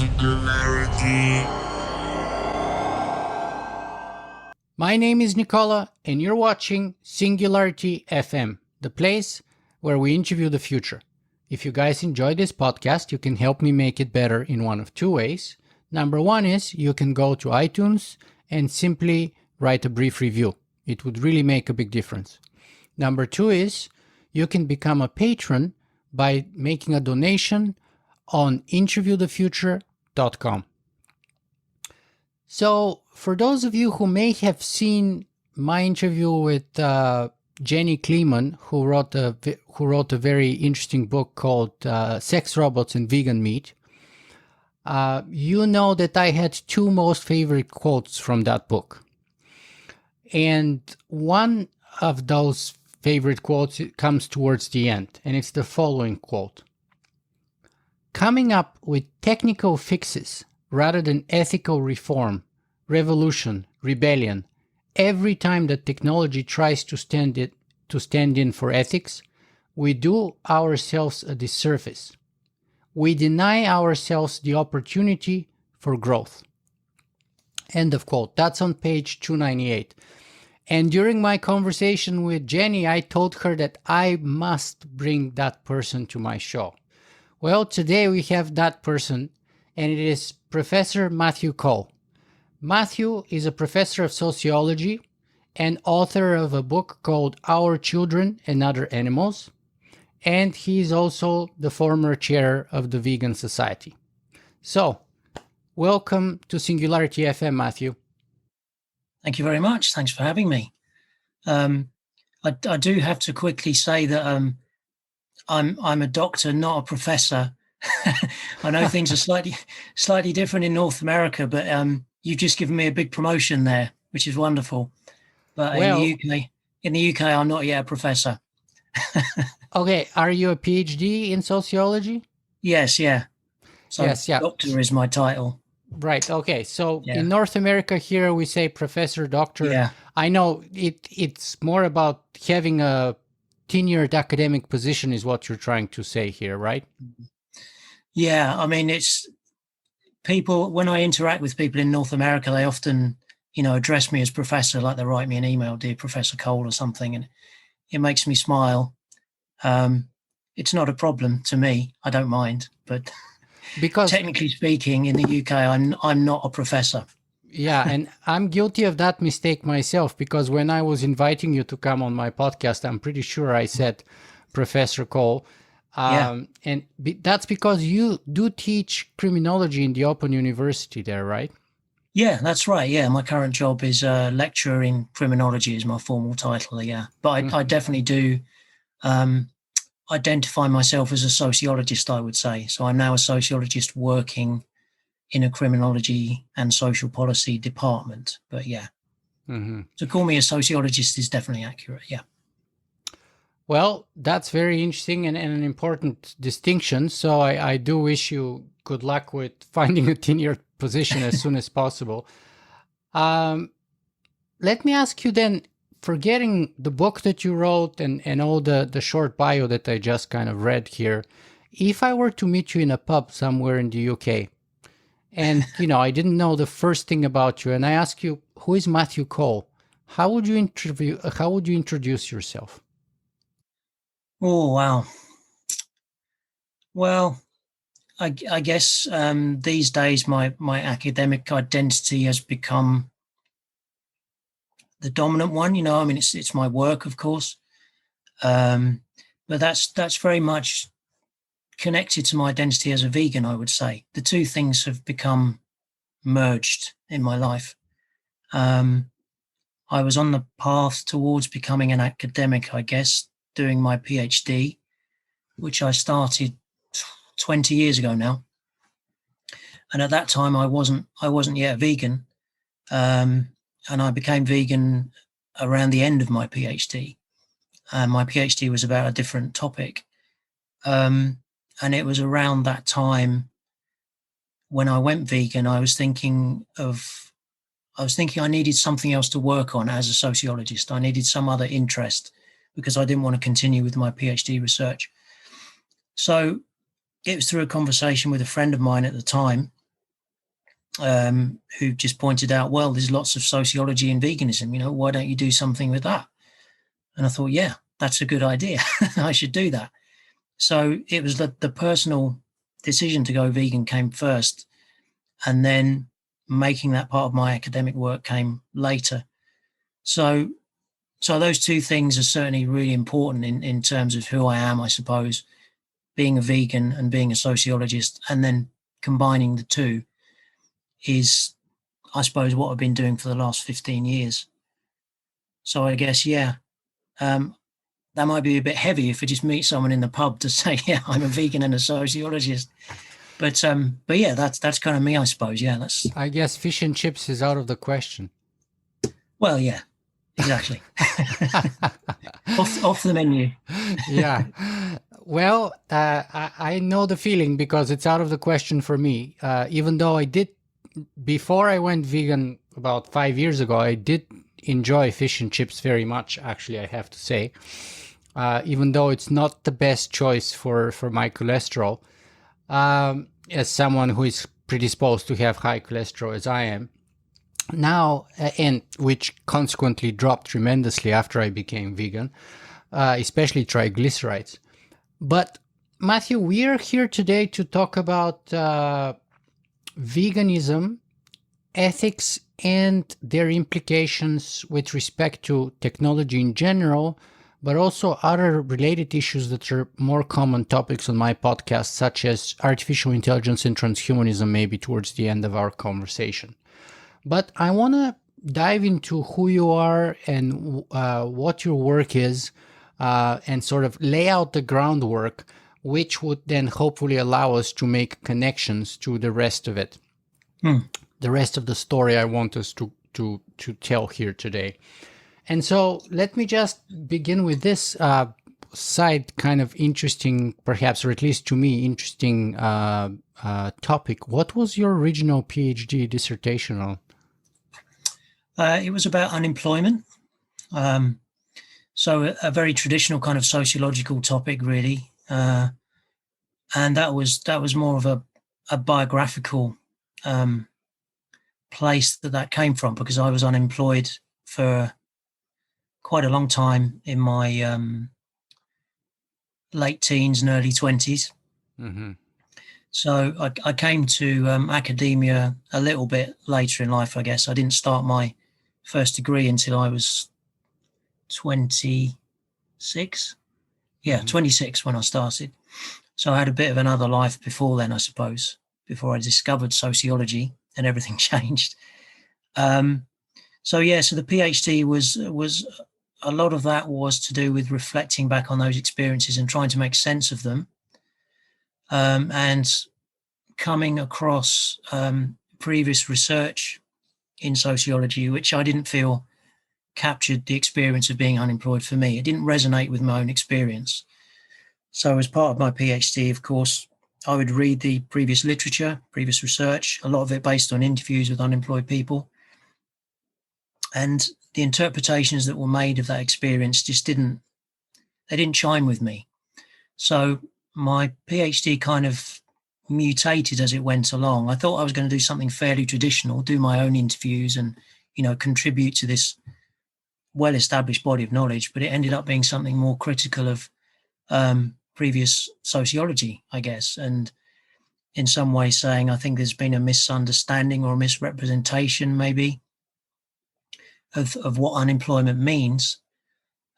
Singularity. My name is Nicola, and you're watching Singularity FM, the place where we interview the future. If you guys enjoy this podcast, you can help me make it better in one of two ways. Number one is you can go to iTunes and simply write a brief review. It would really make a big difference. Number two is you can become a patron by making a donation on interviewthefuture.com. So, for those of you who may have seen my interview with Jenny Kleeman, who wrote a very interesting book called Sex, Robots, and Vegan Meat, you know that I had two most favorite quotes from that book. And one of those favorite quotes comes towards the end, and it's the following quote. Coming up with technical fixes rather than ethical reform, revolution, rebellion, every time that technology tries to stand in for ethics, we do ourselves a disservice. We deny ourselves the opportunity for growth. End of quote. That's on page 298. And during my conversation with Jenny, I told her that I must bring that person to my show. Well, today we have that person, and it is Professor Matthew Cole. Matthew is a professor of sociology and author of a book called Our Children and Other Animals, and he is also the former chair of the Vegan Society. So, welcome to Singularity FM, Matthew. Thank you very much. Thanks for having me. I do have to quickly say that I'm a doctor, not a professor. I know things are slightly different in North America, but you've just given me a big promotion there, which is wonderful. But in the UK, I'm not yet a professor. Okay, are you a PhD in sociology? Yes, yeah. So yes, yeah. Doctor is my title. Right. Okay. So in North America here, we say professor, doctor. Yeah. I know it's more about having a tenured academic position is what you're trying to say here, right? Yeah. I mean, it's people, when I interact with people in North America, they often, address me as professor, like they write me an email, dear Professor Cole or something. And it makes me smile. It's not a problem to me. I don't mind, but because technically speaking, in the UK, I'm not a professor. Yeah, and I'm guilty of that mistake myself, because when I was inviting you to come on my podcast, I'm pretty sure I said Professor Cole. And that's because you do teach criminology in the Open University there, right? Yeah, that's right. Yeah, my current job is lecturer in criminology is my formal title, yeah. But I definitely do identify myself as a sociologist, I would say. So I'm now a sociologist working in a criminology and social policy department. But yeah, to call me a sociologist is definitely accurate, yeah. Well, that's very interesting and an important distinction. So I do wish you good luck with finding a tenured position as soon as possible. Let me ask you then, forgetting the book that you wrote and all the short bio that I just kind of read here, if I were to meet you in a pub somewhere in the UK, and I didn't know the first thing about you, and I ask you, who is Matthew Cole? How would you introduce yourself? Oh, wow. Well, I guess these days my academic identity has become the dominant one. I mean, it's my work, of course, but that's very much connected to my identity as a vegan, I would say. The two things have become merged in my life. I was on the path towards becoming an academic, I guess, doing my PhD, which I started 20 years ago now. And at that time, I wasn't yet a vegan. And I became vegan around the end of my PhD. My PhD was about a different topic. And it was around that time when I went vegan, I was thinking I needed something else to work on as a sociologist. I needed some other interest because I didn't want to continue with my PhD research. So it was through a conversation with a friend of mine at the time who just pointed out, well, there's lots of sociology in veganism, why don't you do something with that? And I thought, yeah, that's a good idea. I should do that. So it was the personal decision to go vegan came first, and then making that part of my academic work came later. So those two things are certainly really important in terms of who I am, I suppose, being a vegan and being a sociologist, and then combining the two is, I suppose, what I've been doing for the last 15 years. So I guess, yeah, that might be a bit heavy if I just meet someone in the pub to say, yeah, I'm a vegan and a sociologist. But yeah, that's kind of me, I suppose. Yeah, I guess fish and chips is out of the question. Well, yeah, exactly. off the menu. Yeah. Well, I know the feeling because it's out of the question for me. Even though I did, before I went vegan about 5 years ago, I did enjoy fish and chips very much, actually, I have to say. Even though it's not the best choice for my cholesterol, as someone who is predisposed to have high cholesterol as I am now, and which consequently dropped tremendously after I became vegan, especially triglycerides. But Matthew, we are here today to talk about veganism, ethics, and their implications with respect to technology in general, but also other related issues that are more common topics on my podcast, such as artificial intelligence and transhumanism, maybe towards the end of our conversation. But I want to dive into who you are and what your work is, and sort of lay out the groundwork, which would then hopefully allow us to make connections to the rest of it. The rest of the story I want us to tell here today. And so let me just begin with this side kind of interesting, perhaps, or at least to me, interesting topic. What was your original PhD dissertation on? It was about unemployment. So a very traditional kind of sociological topic, really. And that was more of a biographical place that came from, because I was unemployed for quite a long time in my late teens and early 20s. Mm-hmm. So I came to academia a little bit later in life, I guess. I didn't start my first degree until I was 26. Yeah, mm-hmm. 26 when I started. So I had a bit of another life before then, I suppose, before I discovered sociology and everything changed. So the PhD was a lot of that was to do with reflecting back on those experiences and trying to make sense of them, and coming across previous research in sociology, which I didn't feel captured the experience of being unemployed for me. It didn't resonate with my own experience. So as part of my PhD, of course, I would read the previous literature, previous research, a lot of it based on interviews with unemployed people. And the interpretations that were made of that experience just didn't chime with me. So my PhD kind of mutated as it went along. I thought I was going to do something fairly traditional, do my own interviews and, contribute to this well-established body of knowledge, but it ended up being something more critical of previous sociology, I guess, and in some way saying I think there's been a misunderstanding or a misrepresentation maybe of what unemployment means.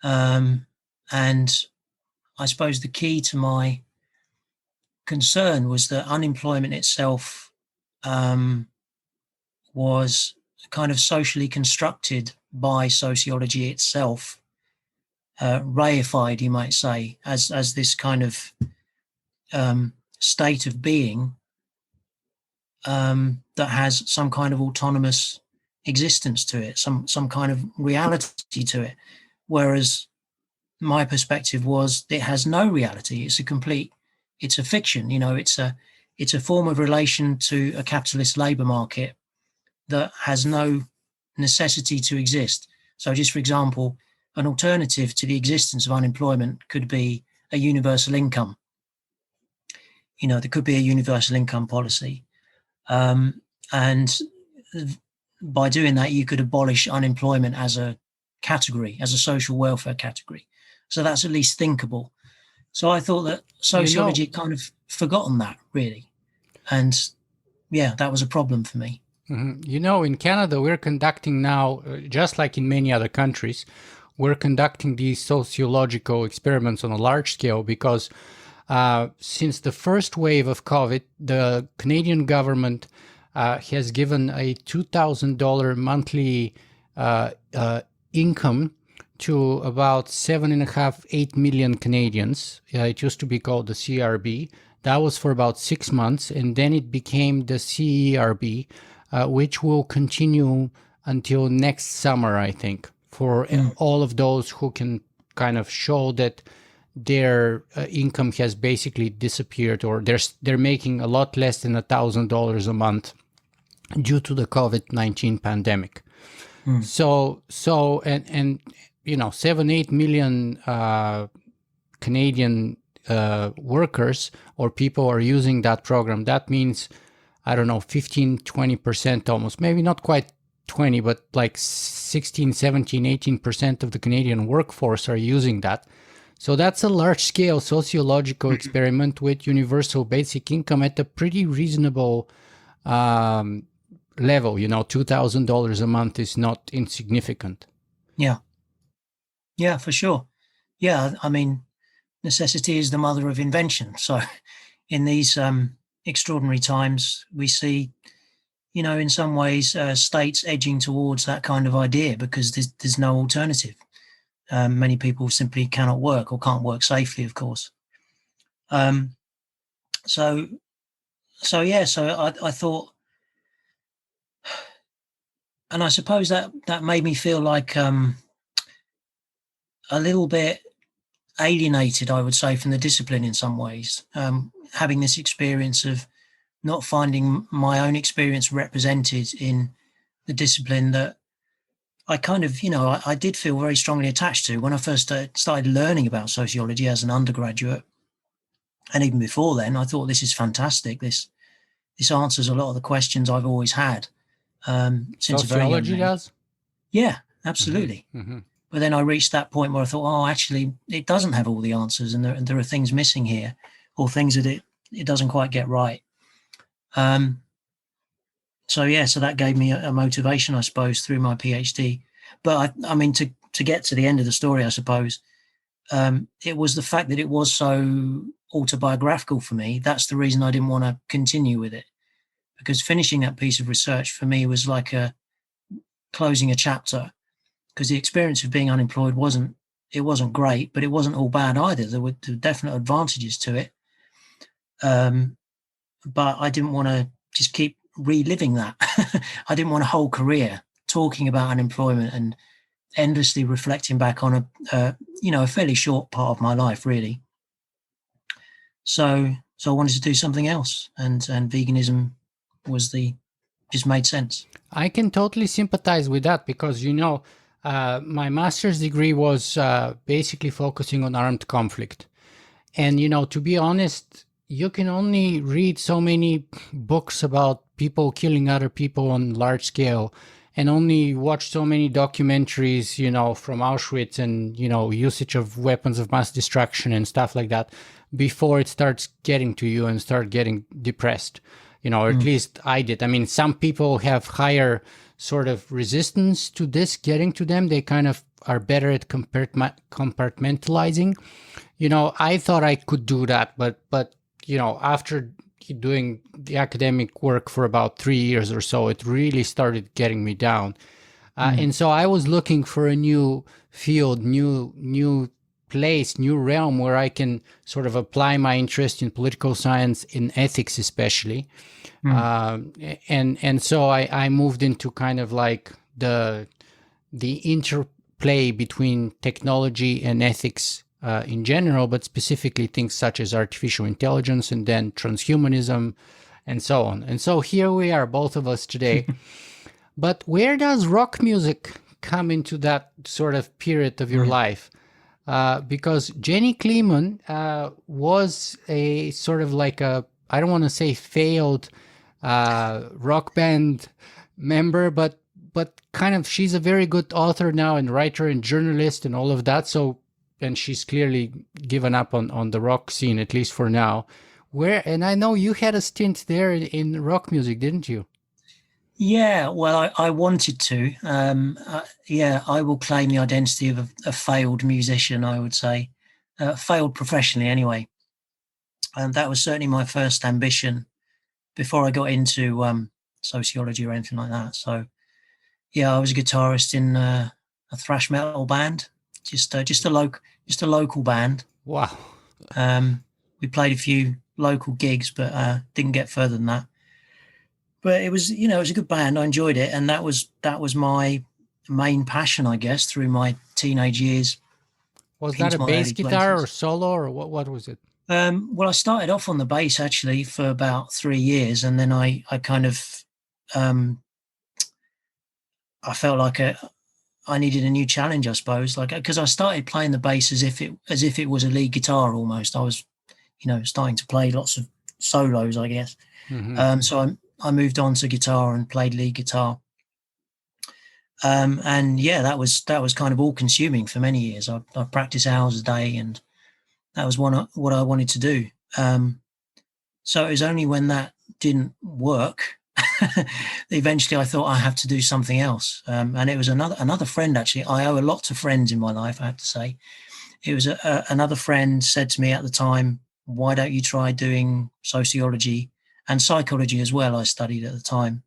And I suppose the key to my concern was that unemployment itself was kind of socially constructed by sociology itself, reified, you might say, as this kind of state of being that has some kind of autonomous existence to it, some kind of reality to it. Whereas my perspective was it has no reality. It's a fiction. It's a form of relation to a capitalist labor market that has no necessity to exist. So just for example, an alternative to the existence of unemployment could be a universal income. There could be a universal income policy. And by doing that, you could abolish unemployment as a category, as a social welfare category. So that's at least thinkable. So I thought that sociology had kind of forgotten that, really. And yeah, that was a problem for me. In Canada, we're conducting now, just like in many other countries, we're conducting these sociological experiments on a large scale because since the first wave of COVID, the Canadian government has given a $2,000 monthly income to about 7.5, 8 million Canadians. It used to be called the CRB. That was for about 6 months, and then it became the CERB, which will continue until next summer, I think, for all of those who can kind of show that their income has basically disappeared, or they're making a lot less than $1,000 a month due to the COVID-19 pandemic. So 7-8 million Canadian workers or people are using that program. That means, I don't know, 15-20% almost, maybe not quite 20, but like 16, 17, 18% of the Canadian workforce are using that. So that's a large-scale sociological experiment with universal basic income at a pretty reasonable level. $2,000 a month is not insignificant. Yeah, for sure. Yeah, I mean, necessity is the mother of invention. So in these extraordinary times, we see, in some ways, states edging towards that kind of idea because there's no alternative. Many people simply cannot work or can't work safely, of course. So I thought, and I suppose that made me feel like a little bit alienated, I would say, from the discipline in some ways, having this experience of not finding my own experience represented in the discipline that I kind of, I did feel very strongly attached to when I first started learning about sociology as an undergraduate. And even before then, I thought, this is fantastic. This answers a lot of the questions I've always had since a very young age. Sociology does? Yeah, absolutely. But then I reached that point where I thought, actually, it doesn't have all the answers, and there are things missing here, or things that it doesn't quite get right. So that gave me a motivation, I suppose, through my PhD. But I mean, to get to the end of the story, I suppose, it was the fact that it was so autobiographical for me. That's the reason I didn't want to continue with it, because finishing that piece of research for me was like closing a chapter. Because the experience of being unemployed wasn't great, but it wasn't all bad either. There were definite advantages to it. But I didn't want to just keep reliving that. I didn't want a whole career talking about unemployment and endlessly reflecting back on a fairly short part of my life, really. So I wanted to do something else, and veganism just made sense. I can totally sympathize with that because, my master's degree was basically focusing on armed conflict. And, to be honest, you can only read so many books about people killing other people on large scale and only watch so many documentaries, from Auschwitz and, usage of weapons of mass destruction and stuff like that before it starts getting to you and start getting depressed. Or at least I did. I mean, some people have higher sort of resistance to this getting to them. They kind of are better at compartmentalizing. I thought I could do that, but after doing the academic work for about 3 years or so, it really started getting me down. And so I was looking for a new field, new place, new realm where I can sort of apply my interest in political science, in ethics especially. And so I moved into kind of like the interplay between technology and ethics in general, but specifically things such as artificial intelligence and then transhumanism and so on. And so here we are, both of us today. But where does rock music come into that sort of period of your life? Because Jenny Kleeman was a sort of like I don't want to say failed rock band member, but kind of she's a very good author now and writer and journalist and all of that. So, and she's clearly given up on the rock scene, at least for now. And I know you had a stint there in rock music, didn't you? Yeah, well, I wanted to. Yeah, I will claim the identity of a failed musician, I would say. Failed professionally, anyway. And that was certainly my first ambition before I got into sociology or anything like that. So, yeah, I was a guitarist in a thrash metal band, just a local band. Wow. We played a few local gigs, but didn't get further than that. But it was, it was a good band. I enjoyed it, and that was my main passion, I guess, through my teenage years. Was that a bass guitar or solo, or what was it? Well, I started off on the bass actually for about 3 years, and then I kind of I felt like I needed a new challenge, I suppose, like because I started playing the bass as if it was a lead guitar almost. I was, starting to play lots of solos, I guess. Mm-hmm. So I moved on to guitar and played lead guitar. And yeah, that was kind of all consuming for many years. I practiced hours a day, and that was what I wanted to do. So it was only when that didn't work, eventually I thought I have to do something else. And it was another friend, actually. I owe a lot to friends in my life, I have to say. It was another friend said to me at the time, why don't you try doing sociology and psychology as well? I studied at the time,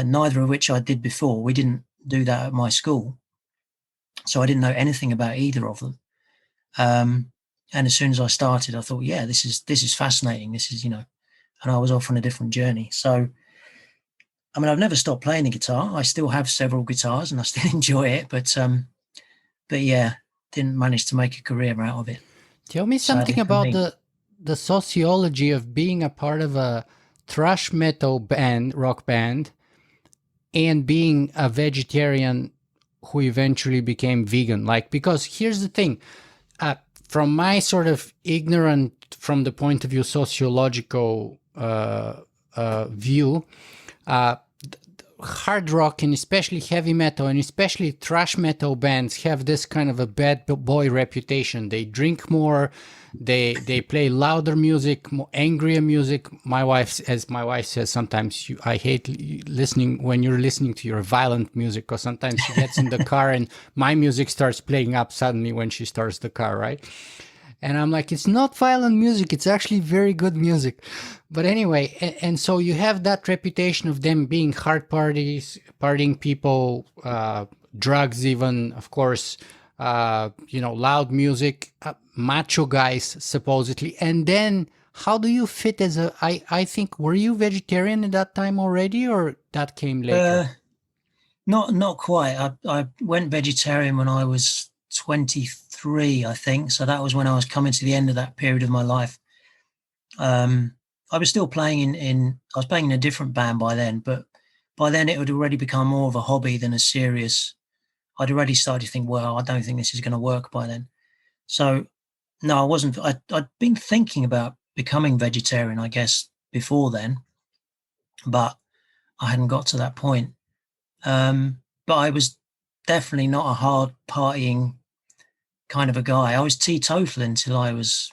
neither of which I did before. We didn't do that at my school, so I didn't know anything about either of them. And as soon as I started, I thought, yeah, this is fascinating. This is, and I was off on a different journey. So, I mean, I've never stopped playing the guitar. I still have several guitars, and I still enjoy it. But yeah, didn't manage to make a career out of it. Tell me something about the sociology of being a part of a thrash metal band, rock band, and being a vegetarian who eventually became vegan. Like, because here's the thing, from my sort of ignorant, from the point of view sociological view, hard rock and especially heavy metal and especially thrash metal bands have this kind of a bad boy reputation. They drink more, they play louder music, more angrier music. My wife says sometimes, I hate listening when you're listening to your violent music, because sometimes she gets in the car and my music starts playing up suddenly when she starts the car, right? And I'm like, it's not violent music. It's actually very good music. But anyway, and so you have that reputation of them being hard partying people, drugs even, of course, loud music, macho guys, supposedly. And then how do you fit as I think, were you vegetarian at that time already, or that came later? Not quite. I went vegetarian when I was 23, I think. So that was when I was coming to the end of that period of my life. I was still playing I was playing in a different band by then, but by then it had already become more of a hobby than a serious. I'd already started to think, well, I don't think this is going to work by then. So no, I wasn't. I'd been thinking about becoming vegetarian, I guess, before then, but I hadn't got to that point. But I was definitely not a hard partying kind of a guy. I was teetotal until I was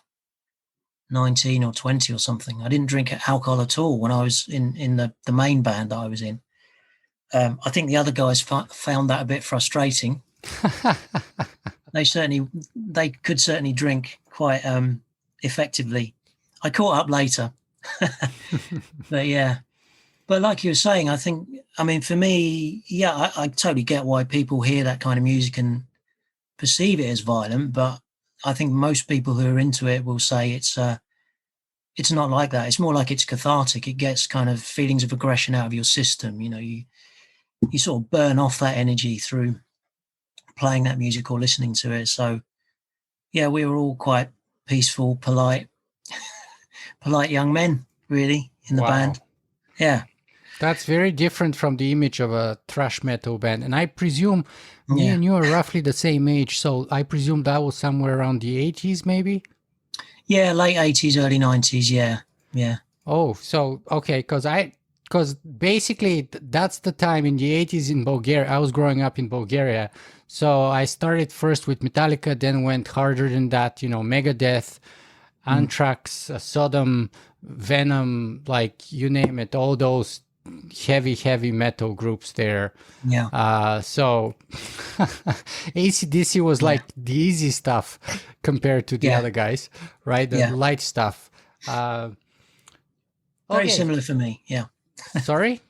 19 or 20 or something. I didn't drink alcohol at all when I was in the main band that I was in. I think the other guys found that a bit frustrating. They could certainly drink quite effectively. I caught up later. But yeah. But like you were saying, I mean, for me, yeah, I totally get why people hear that kind of music and perceive it as violent. But I think most people who are into it will say it's not like that. It's more like it's cathartic. It gets kind of feelings of aggression out of your system. You sort of burn off that energy through playing that music or listening to it. So yeah, we were all quite peaceful, polite young men, really, in the band. Yeah. That's very different from the image of a thrash metal band. And I presume me and you are roughly the same age. So I presume that was somewhere around the 80s, maybe? Yeah, late 80s, early 90s. Yeah. Yeah. Oh, so, okay. Because because basically that's the time in the 80s in Bulgaria. I was growing up in Bulgaria. So I started first with Metallica, then went harder than that, you know, Megadeth, Anthrax, Sodom, Venom, like you name it, all those heavy metal groups there. Yeah. So AC/DC was like the easy stuff compared to the Yeah. other guys, right? The Yeah. light stuff. Very Okay. similar for me. Yeah. Sorry?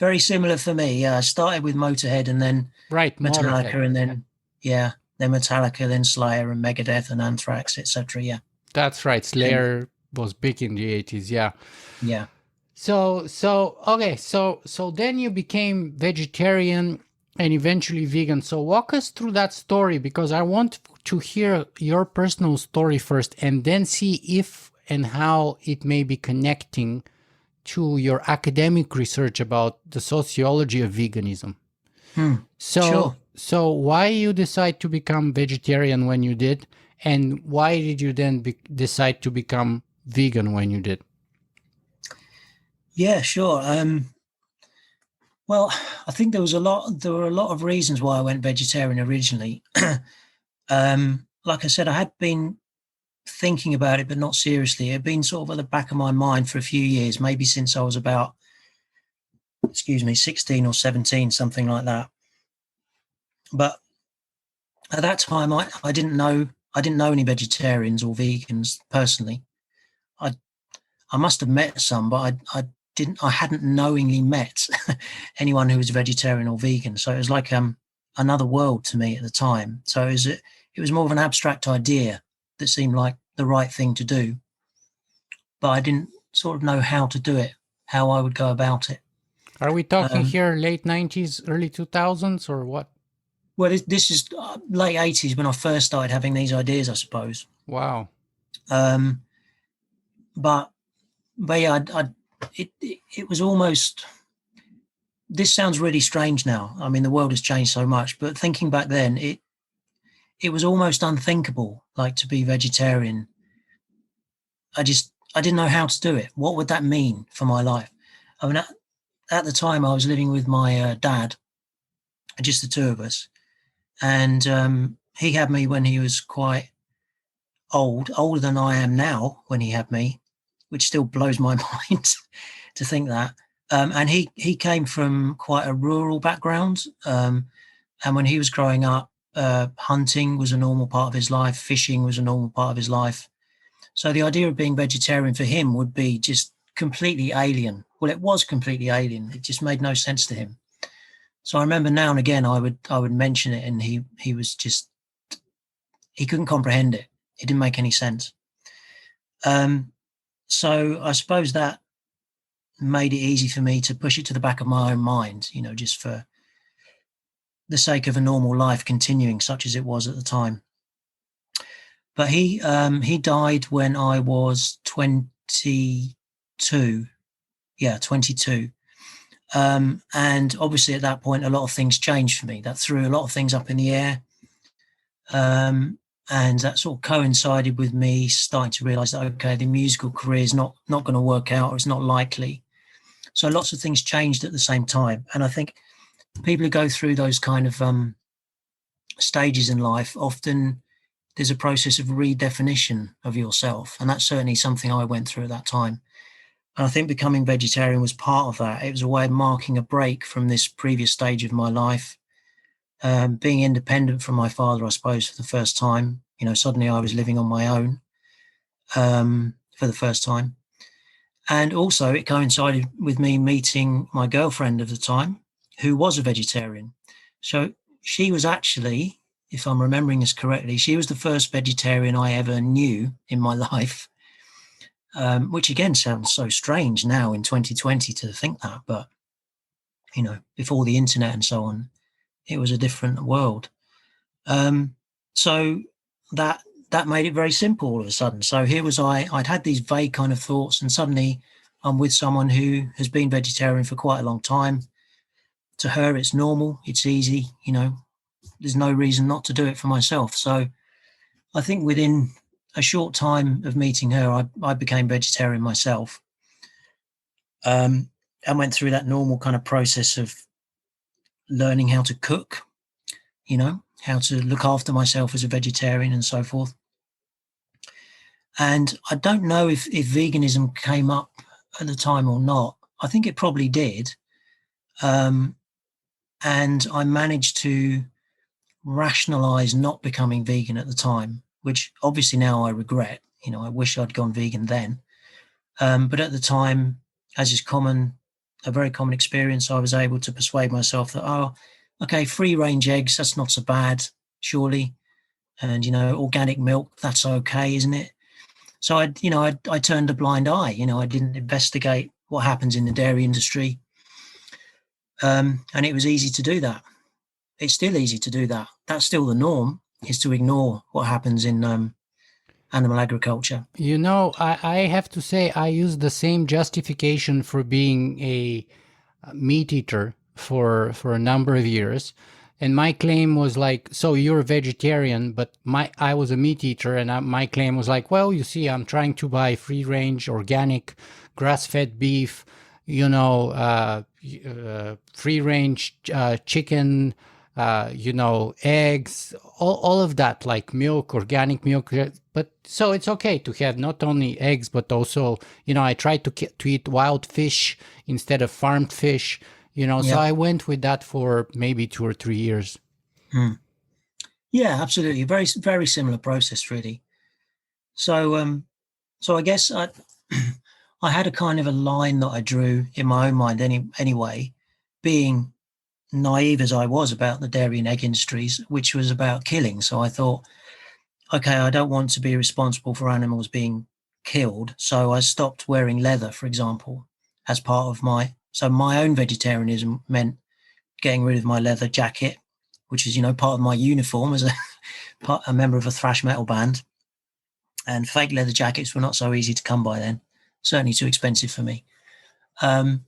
Very similar for me. Yeah. I started with Motorhead and then Right, Metallica Motorhead. and then, then Metallica, then Slayer and Megadeth and Anthrax, etc. Yeah. That's right. Slayer was big in the 80s, yeah. Yeah. So okay, so then you became vegetarian and eventually vegan. So walk us through that story, because I want to hear your personal story first and then see if and how it may be connecting to your academic research about the sociology of veganism. Sure. So why you decide to become vegetarian when you did, and why did you then decide to become vegan when you did? Yeah, sure. Well, I think there were a lot of reasons why I went vegetarian originally. Like I said, I had been thinking about it, but not seriously. It had been sort of at the back of my mind for a few years, maybe since I was about, 16 or 17, something like that. But at that time, I didn't know any vegetarians or vegans personally. I I must have met some, but I hadn't knowingly met anyone who was vegetarian or vegan. So it was like another world to me at the time. So it was more of an abstract idea that seemed like the right thing to do, but I didn't sort of know how to do it, how I would go about it. Are we talking here late 90s, early 2000s, or what? Well, this is late 80s when I first started having these ideas, I suppose. Wow. Um, but yeah, it was almost. This sounds really strange now. I mean, the world has changed so much, but thinking back then, it was almost unthinkable, like to be vegetarian. I didn't know how to do it. What would that mean for my life? I mean, at the time, I was living with my dad, just the two of us, and he had me when he was quite old, older than I am now when he had me, which still blows my mind to think that. And he came from quite a rural background, and when he was growing up, hunting was a normal part of his life, fishing was a normal part of his life. So the idea of being vegetarian for him would be just completely alien. Well, it was completely alien. It just made no sense to him. So I remember now and again I would mention it, and he was just, he couldn't comprehend it. It didn't make any sense. So I suppose that made it easy for me to push it to the back of my own mind, just for the sake of a normal life continuing, such as it was at the time. But he died when I was 22. Yeah, 22. And obviously at that point, a lot of things changed for me. That threw a lot of things up in the air. And that sort of coincided with me starting to realize that, okay, the musical career is not going to work out, or it's not likely. So lots of things changed at the same time. And I think people who go through those kind of stages in life, often there's a process of redefinition of yourself. And that's certainly something I went through at that time. And I think becoming vegetarian was part of that. It was a way of marking a break from this previous stage of my life, being independent from my father, I suppose, for the first time. Suddenly I was living on my own for the first time. And also it coincided with me meeting my girlfriend of the time, who was a vegetarian. So she was actually, if I'm remembering this correctly, she was the first vegetarian I ever knew in my life, which again sounds so strange now in 2020 to think that. But, before the internet and so on, it was a different world. So that made it very simple all of a sudden. So here was I'd had these vague kind of thoughts, and suddenly I'm with someone who has been vegetarian for quite a long time. To her, it's normal, it's easy, there's no reason not to do it for myself. So I think within a short time of meeting her, I became vegetarian myself. went through that normal kind of process of learning how to cook, how to look after myself as a vegetarian and so forth. And I don't know if veganism came up at the time or not. I think it probably did. And I managed to rationalize not becoming vegan at the time, which obviously now I regret. I wish I'd gone vegan then. But at the time, as is a very common experience, I was able to persuade myself that, okay, free range eggs, that's not so bad, surely. And, organic milk, that's okay, isn't it? So I turned a blind eye. I didn't investigate what happens in the dairy industry. And it was easy to do that. It's still easy to do that. That's still the norm, is to ignore what happens in animal agriculture. I have to say I use the same justification for being a meat eater for a number of years. And my claim was like, so you're a vegetarian, but I was a meat eater, and my claim was like, well, you see, I'm trying to buy free-range, organic, grass-fed beef, free-range chicken, eggs, all of that, like milk, organic milk. But so it's okay to have not only eggs, but also, I tried to eat wild fish instead of farmed fish. So I went with that for maybe 2 or 3 years. Yeah, absolutely. Very, very similar process, really. So, so I guess I had a kind of a line that I drew in my own mind anyway, being naive as I was about the dairy and egg industries, which was about killing. So I thought, okay, I don't want to be responsible for animals being killed. So I stopped wearing leather, for example, as part of so my own vegetarianism meant getting rid of my leather jacket, which is, part of my uniform as a member of a thrash metal band. And fake leather jackets were not so easy to come by then, certainly too expensive for me. And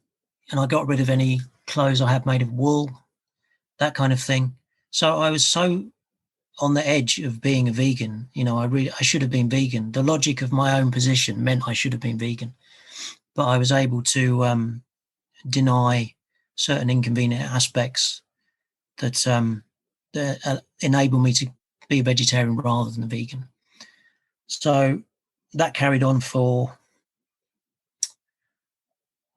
I got rid of any clothes I had made of wool, that kind of thing. So I was so on the edge of being a vegan. I should have been vegan. The logic of my own position meant I should have been vegan, but I was able to deny certain inconvenient aspects that enable me to be a vegetarian rather than a vegan. So that carried on for,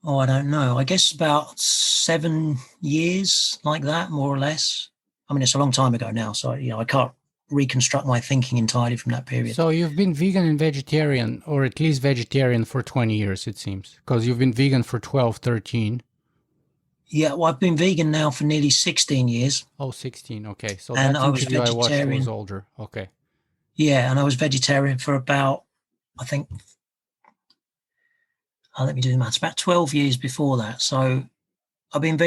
I don't know, I guess about 7 years, like that, more or less. I mean, it's a long time ago now, so I can't reconstruct my thinking entirely from that period. So you've been vegan and vegetarian, or at least vegetarian, for 20 years, it seems, because you've been vegan for 12, 13. Yeah, well, I've been vegan now for nearly 16 years. Oh, 16, okay. So and that interview I watched was older. Okay. Yeah, and I was vegetarian for about, I think, let me do the maths, about 12 years before that. So I've been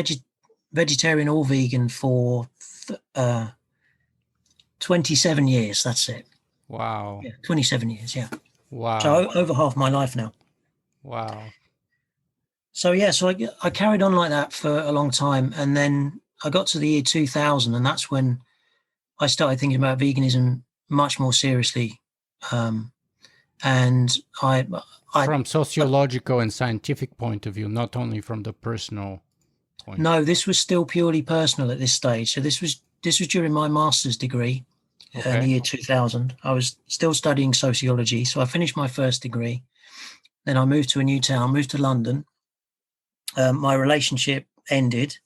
vegetarian or vegan for 27 years. That's it. Wow. Yeah, 27 years, yeah. Wow. So over half my life now. Wow. So, yeah, so I carried on like that for a long time. And then I got to the year 2000, and that's when I started thinking about veganism much more seriously. And from sociological and scientific point of view, not only from the personal point. No, this was still purely personal at this stage. So this was during my master's degree in the year 2000. I was still studying sociology. So I finished my first degree. Then I moved to a new town, moved to London. My relationship ended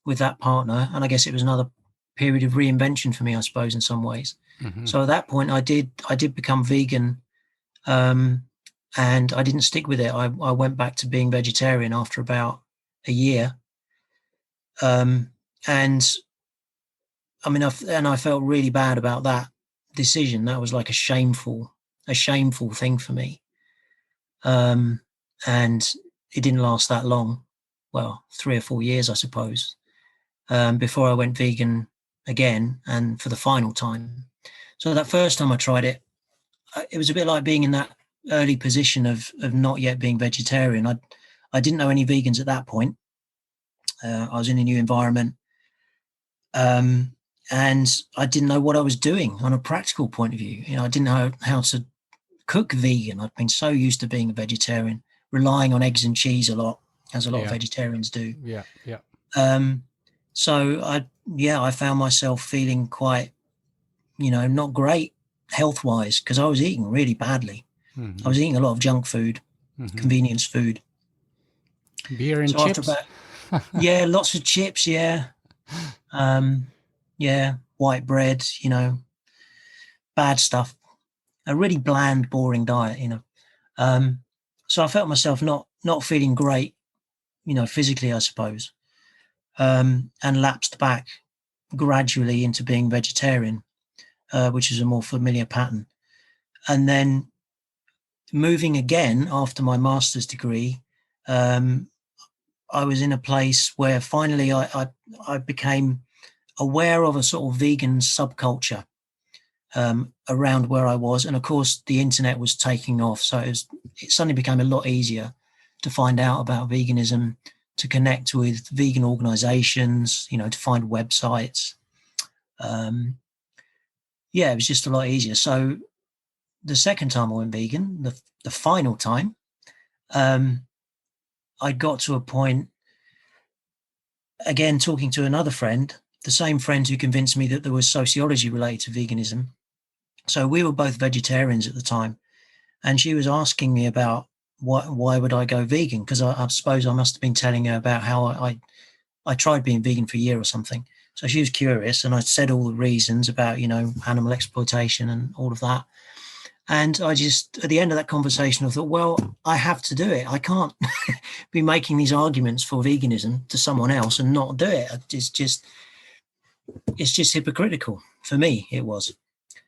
with that partner. And I guess it was another period of reinvention for me, I suppose, in some ways. Mm-hmm. So at that point, I did become vegan. And I didn't stick with it. I went back to being vegetarian after about a year. And I mean, I felt really bad about that decision. That was like a shameful thing for me. And it didn't last that long. Well, 3 or 4 years, I suppose, before I went vegan again, and for the final time. So that first time I tried it, it was a bit like being in that early position of not yet being vegetarian. I didn't know any vegans at that point. I was in a new environment, and I didn't know what I was doing on a practical point of view. I didn't know how to cook vegan. I'd been so used to being a vegetarian, relying on eggs and cheese a lot, as a lot of vegetarians do. Yeah. Yeah. So I found myself feeling quite, not great health-wise, because I was eating really badly. Mm-hmm. I was eating a lot of junk food, convenience food. Beer and So after chips. lots of chips, white bread, bad stuff, a really bland, boring diet, So I felt myself not feeling great, physically, I suppose, and lapsed back gradually into being vegetarian, which is a more familiar pattern. And then moving again after my master's degree, I was in a place where finally I became aware of a sort of vegan subculture around where I was. And of course, the internet was taking off. So it suddenly became a lot easier to find out about veganism, to connect with vegan organizations, to find websites. It was just a lot easier. So the second time I went vegan, the final time, I got to a point, again, talking to another friend, the same friend who convinced me that there was sociology related to veganism. So we were both vegetarians at the time, and she was asking me about why would I go vegan? Because I suppose I must have been telling her about how I tried being vegan for a year or something. So she was curious, and I said all the reasons about, animal exploitation and all of that. And I just, at the end of that conversation, I thought, well, I have to do it. I can't be making these arguments for veganism to someone else and not do it. It's just hypocritical. For me, it was.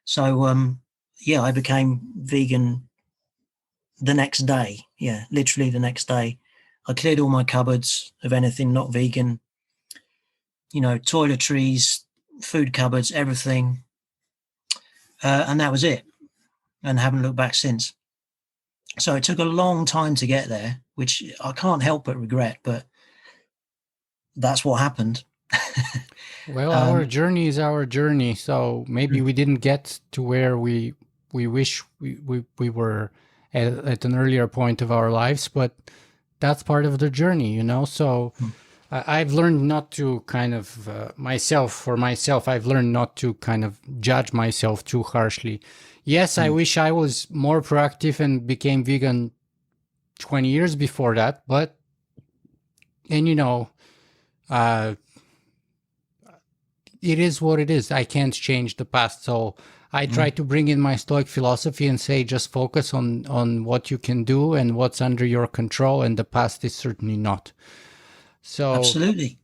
So, I became vegan the next day. Yeah, literally the next day. I cleared all my cupboards of anything not vegan, toiletries, food cupboards, everything. And that was it. And haven't looked back since. So it took a long time to get there, which I can't help but regret, but that's what happened. Well, our journey is our journey. So maybe we didn't get to where we wish we were at an earlier point of our lives, but that's part of the journey, So I've learned not to kind of I've learned not to kind of judge myself too harshly. Yes, I wish I was more proactive and became vegan 20 years before that, but, and it is what it is. I can't change the past. So I try to bring in my Stoic philosophy and say, just focus on what you can do and what's under your control. And the past is certainly not. So absolutely.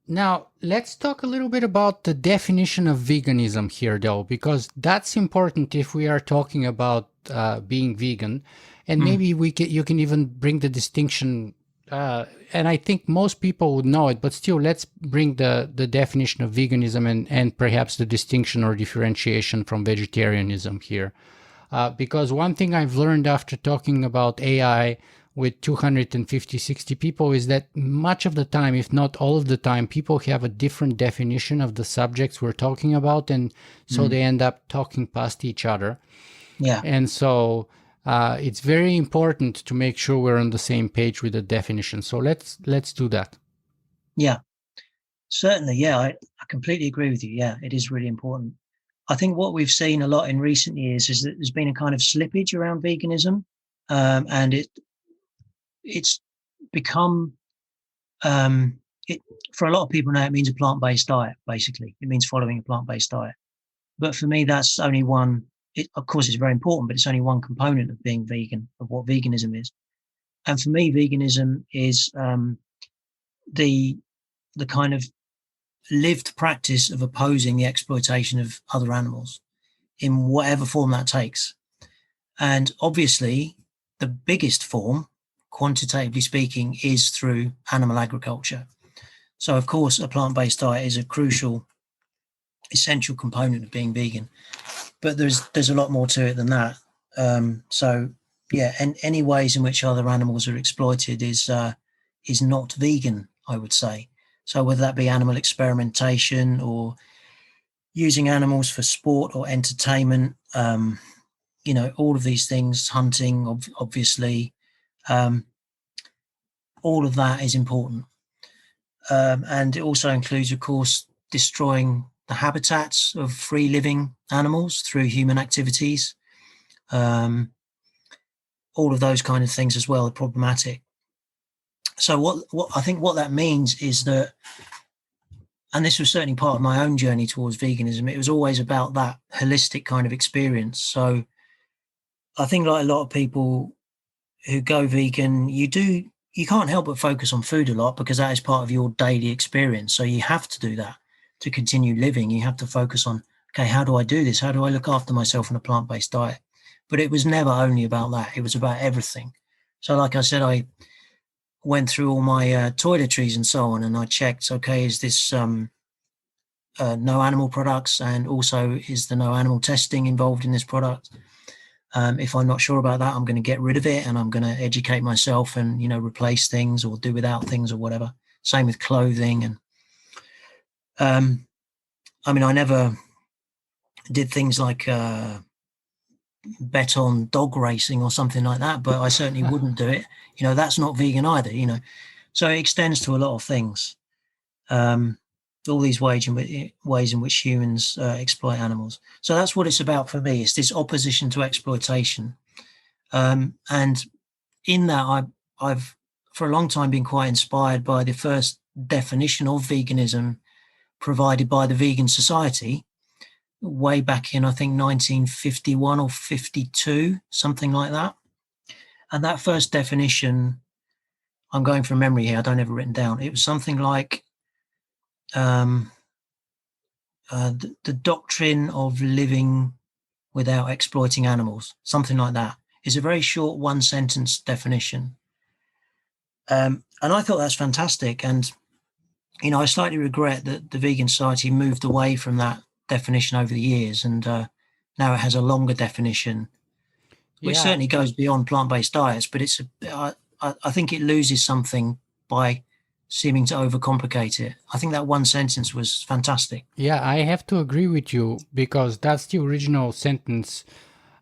Now, let's talk a little bit about the definition of veganism here, though, because that's important if we are talking about being vegan. And maybe you can even bring the distinction, and I think most people would know it, but still, let's bring the definition of veganism and perhaps the distinction or differentiation from vegetarianism here. Because one thing I've learned after talking about AI with 250, 60 people is that much of the time, if not all of the time, people have a different definition of the subjects we're talking about. And so they end up talking past each other. Yeah. And so it's very important to make sure we're on the same page with the definition. So let's do that. Yeah, certainly. Yeah, I completely agree with you. Yeah, it is really important. I think what we've seen a lot in recent years is that there's been a kind of slippage around veganism, and it's become for a lot of people now, it means a plant-based diet. Basically, it means following a plant-based diet. But for me, that's only one. Of course, it's very important, but it's only one component of being vegan, of what veganism is. And for me, veganism is the kind of lived practice of opposing the exploitation of other animals in whatever form that takes. And obviously, the biggest form, quantitatively speaking, is through animal agriculture. So, of course, a plant-based diet is a crucial, essential component of being vegan. But there's a lot more to it than that. And any ways in which other animals are exploited is not vegan, I would say. So whether that be animal experimentation or using animals for sport or entertainment, all of these things, hunting, obviously, all of that is important. And it also includes, of course, destroying the habitats of free living animals through human activities. All of those kind of things as well are problematic. So what I think what that means is that, and this was certainly part of my own journey towards veganism, it was always about that holistic kind of experience. So I think like a lot of people who go vegan, you can't help but focus on food a lot because that is part of your daily experience. So you have to do that to continue living. You have to focus on, okay, how do I do this? How do I look after myself on a plant-based diet? But it was never only about that. It was about everything. So like I said, I went through all my toiletries and so on, and I checked, okay, is this no animal products? And also, is there no animal testing involved in this product? If I'm not sure about that, I'm going to get rid of it and I'm going to educate myself and, replace things or do without things or whatever. Same with clothing. And I never did things like bet on dog racing or something like that, but I certainly wouldn't do it. That's not vegan either, So it extends to a lot of things. All these ways in which humans exploit animals. So that's what it's about for me. It's this opposition to exploitation. And in that, I've for a long time been quite inspired by the first definition of veganism provided by the Vegan Society way back in, I think, 1951 or 52, something like that. And that first definition, I'm going from memory here, I don't have it written down. It was something like the doctrine of living without exploiting animals, something like that. It's a very short one-sentence definition. And I thought that's fantastic. And, I slightly regret that the Vegan Society moved away from that definition over the years. And now it has a longer definition, which certainly goes beyond plant-based diets. But I think it loses something by seeming to overcomplicate it. I think that one sentence was fantastic. Yeah, I have to agree with you because that's the original sentence.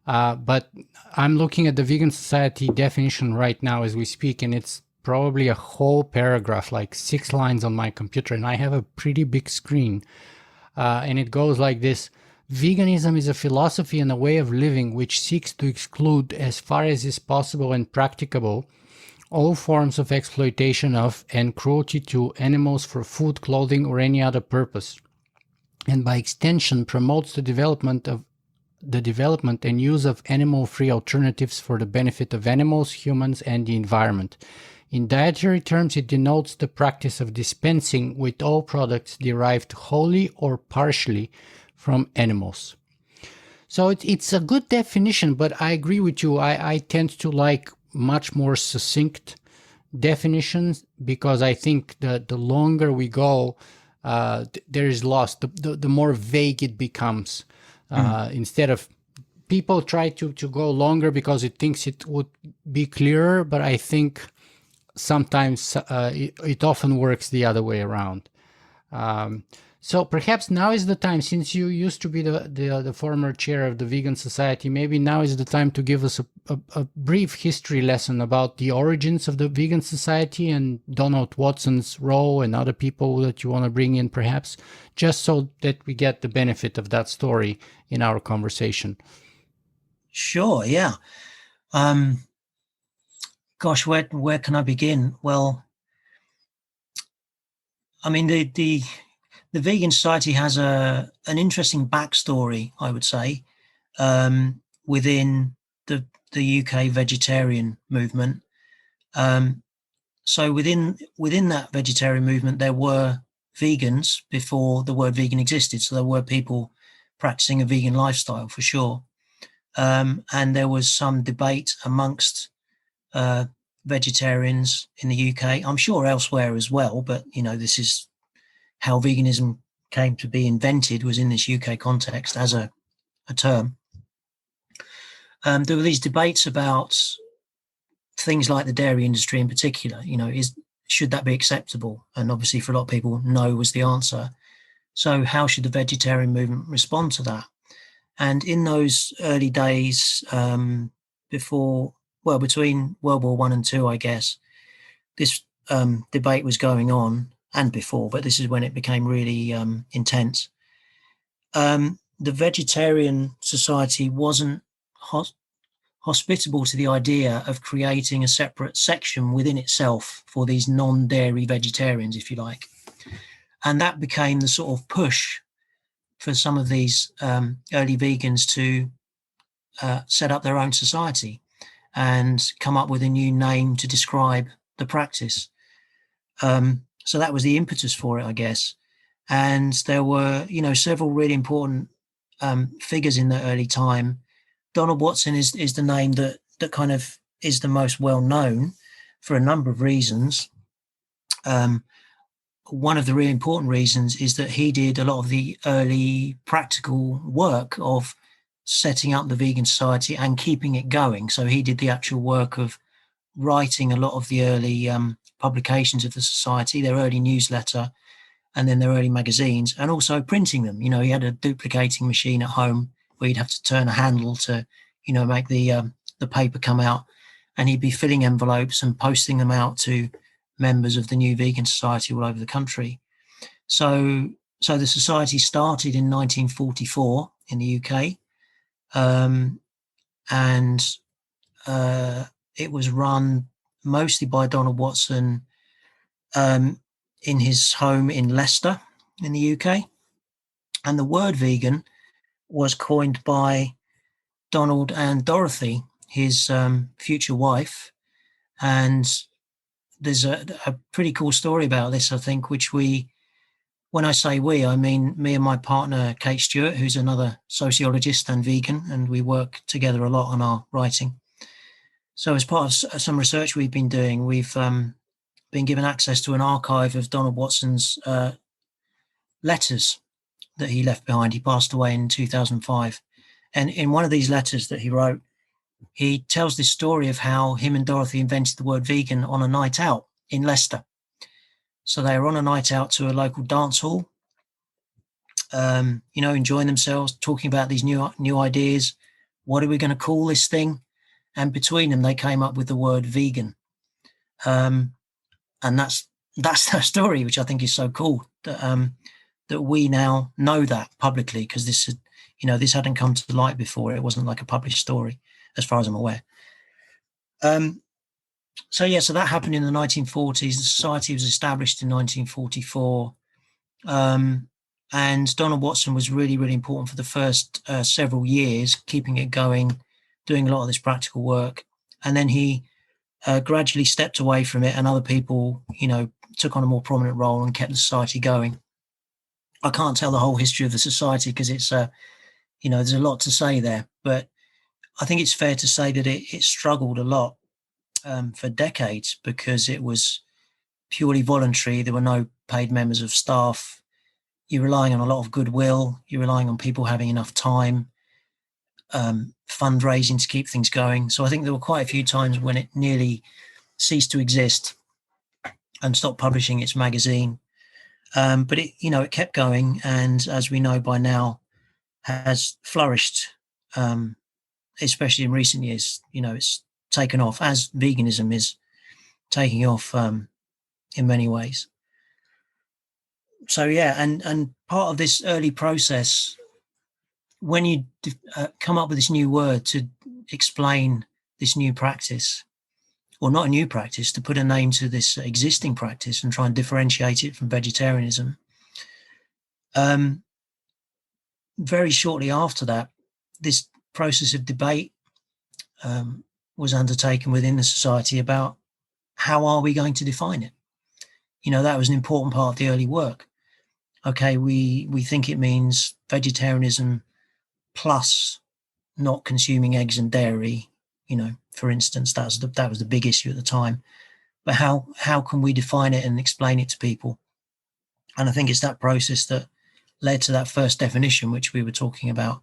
But I'm looking at the Vegan Society definition right now as we speak, and it's probably a whole paragraph, like 6 lines on my computer, and I have a pretty big screen. And it goes like this: veganism is a philosophy and a way of living which seeks to exclude, as far as is possible and practicable, all forms of exploitation of and cruelty to animals for food, clothing, or any other purpose, and by extension promotes the development and use of animal-free alternatives for the benefit of animals, humans, and the environment. In dietary terms, it denotes the practice of dispensing with all products derived wholly or partially from animals. So it's a good definition, but I agree with you. I tend to like much more succinct definitions because I think that the longer we go, there is loss. The more vague it becomes. Instead of people try to go longer because it thinks it would be clearer, but I think sometimes it often works the other way around. So perhaps now is the time, since you used to be the former chair of the Vegan Society, maybe now is the time to give us a brief history lesson about the origins of the Vegan Society and Donald Watson's role and other people that you want to bring in, perhaps, just so that we get the benefit of that story in our conversation. Sure, yeah. Gosh, where can I begin? Well, the Vegan Society has an interesting backstory, I would say, within the UK vegetarian movement. So within that vegetarian movement, there were vegans before the word vegan existed. So there were people practicing a vegan lifestyle for sure. And there was some debate amongst vegetarians in the UK. I'm sure elsewhere as well, but this is how veganism came to be invented, was in this UK context as a term. There were these debates about things like the dairy industry in particular. Should that be acceptable? And obviously for a lot of people, no was the answer. So how should the vegetarian movement respond to that? And in those early days, between World War I and II, I guess, this debate was going on, and before, but this is when it became really intense. The vegetarian society wasn't hospitable to the idea of creating a separate section within itself for these non-dairy vegetarians, if you like. And that became the sort of push for some of these early vegans to set up their own society and come up with a new name to describe the practice. So that was the impetus for it, I guess. And there were, several really important figures in the early time. Donald Watson is the name that kind of is the most well known for a number of reasons. One of the really important reasons is that he did a lot of the early practical work of setting up the vegan society and keeping it going. So he did the actual work of writing a lot of the early publications of the society, their early newsletter, and then their early magazines, and also printing them. He had a duplicating machine at home where you'd have to turn a handle to, make the paper come out, and he'd be filling envelopes and posting them out to members of the new vegan society all over the country. So the society started in 1944 in the UK, and it was run mostly by Donald Watson in his home in Leicester in the UK. And the word vegan was coined by Donald and Dorothy, his future wife. And there's a pretty cool story about this, I think, which when I say we, I mean me and my partner, Kate Stewart, who's another sociologist and vegan, and we work together a lot on our writing. So as part of some research we've been doing, we've been given access to an archive of Donald Watson's letters that he left behind. He passed away in 2005. And in one of these letters that he wrote, he tells this story of how him and Dorothy invented the word vegan on a night out in Leicester. So they were on a night out to a local dance hall, enjoying themselves, talking about these new ideas. What are we going to call this thing? And between them, they came up with the word vegan. And that's their story, which I think is so cool that we now know that publicly, because this hadn't come to light before. It wasn't like a published story, as far as I'm aware. So that happened in the 1940s. The society was established in 1944. And Donald Watson was really, really important for the first several years, keeping it going, doing a lot of this practical work. And then he gradually stepped away from it, and other people, took on a more prominent role and kept the society going. I can't tell the whole history of the society because it's, there's a lot to say there. But I think it's fair to say that it struggled a lot for decades because it was purely voluntary. There were no paid members of staff. You're relying on a lot of goodwill. You're relying on people having enough time, fundraising to keep things going. So I think there were quite a few times when it nearly ceased to exist and stopped publishing its magazine. But it kept going, and as we know by now, has flourished, especially in recent years. It's taken off, as veganism is taking off in many ways. So and part of this early process, when you come up with this new word to explain this new practice, or not a new practice, to put a name to this existing practice and try and differentiate it from vegetarianism, very shortly after that, this process of debate was undertaken within the society about how are we going to define it. That was an important part of the early work. Okay, we think it means vegetarianism plus not consuming eggs and dairy, for instance. That was the big issue at the time. But how can we define it and explain it to people? And I think it's that process that led to that first definition, which we were talking about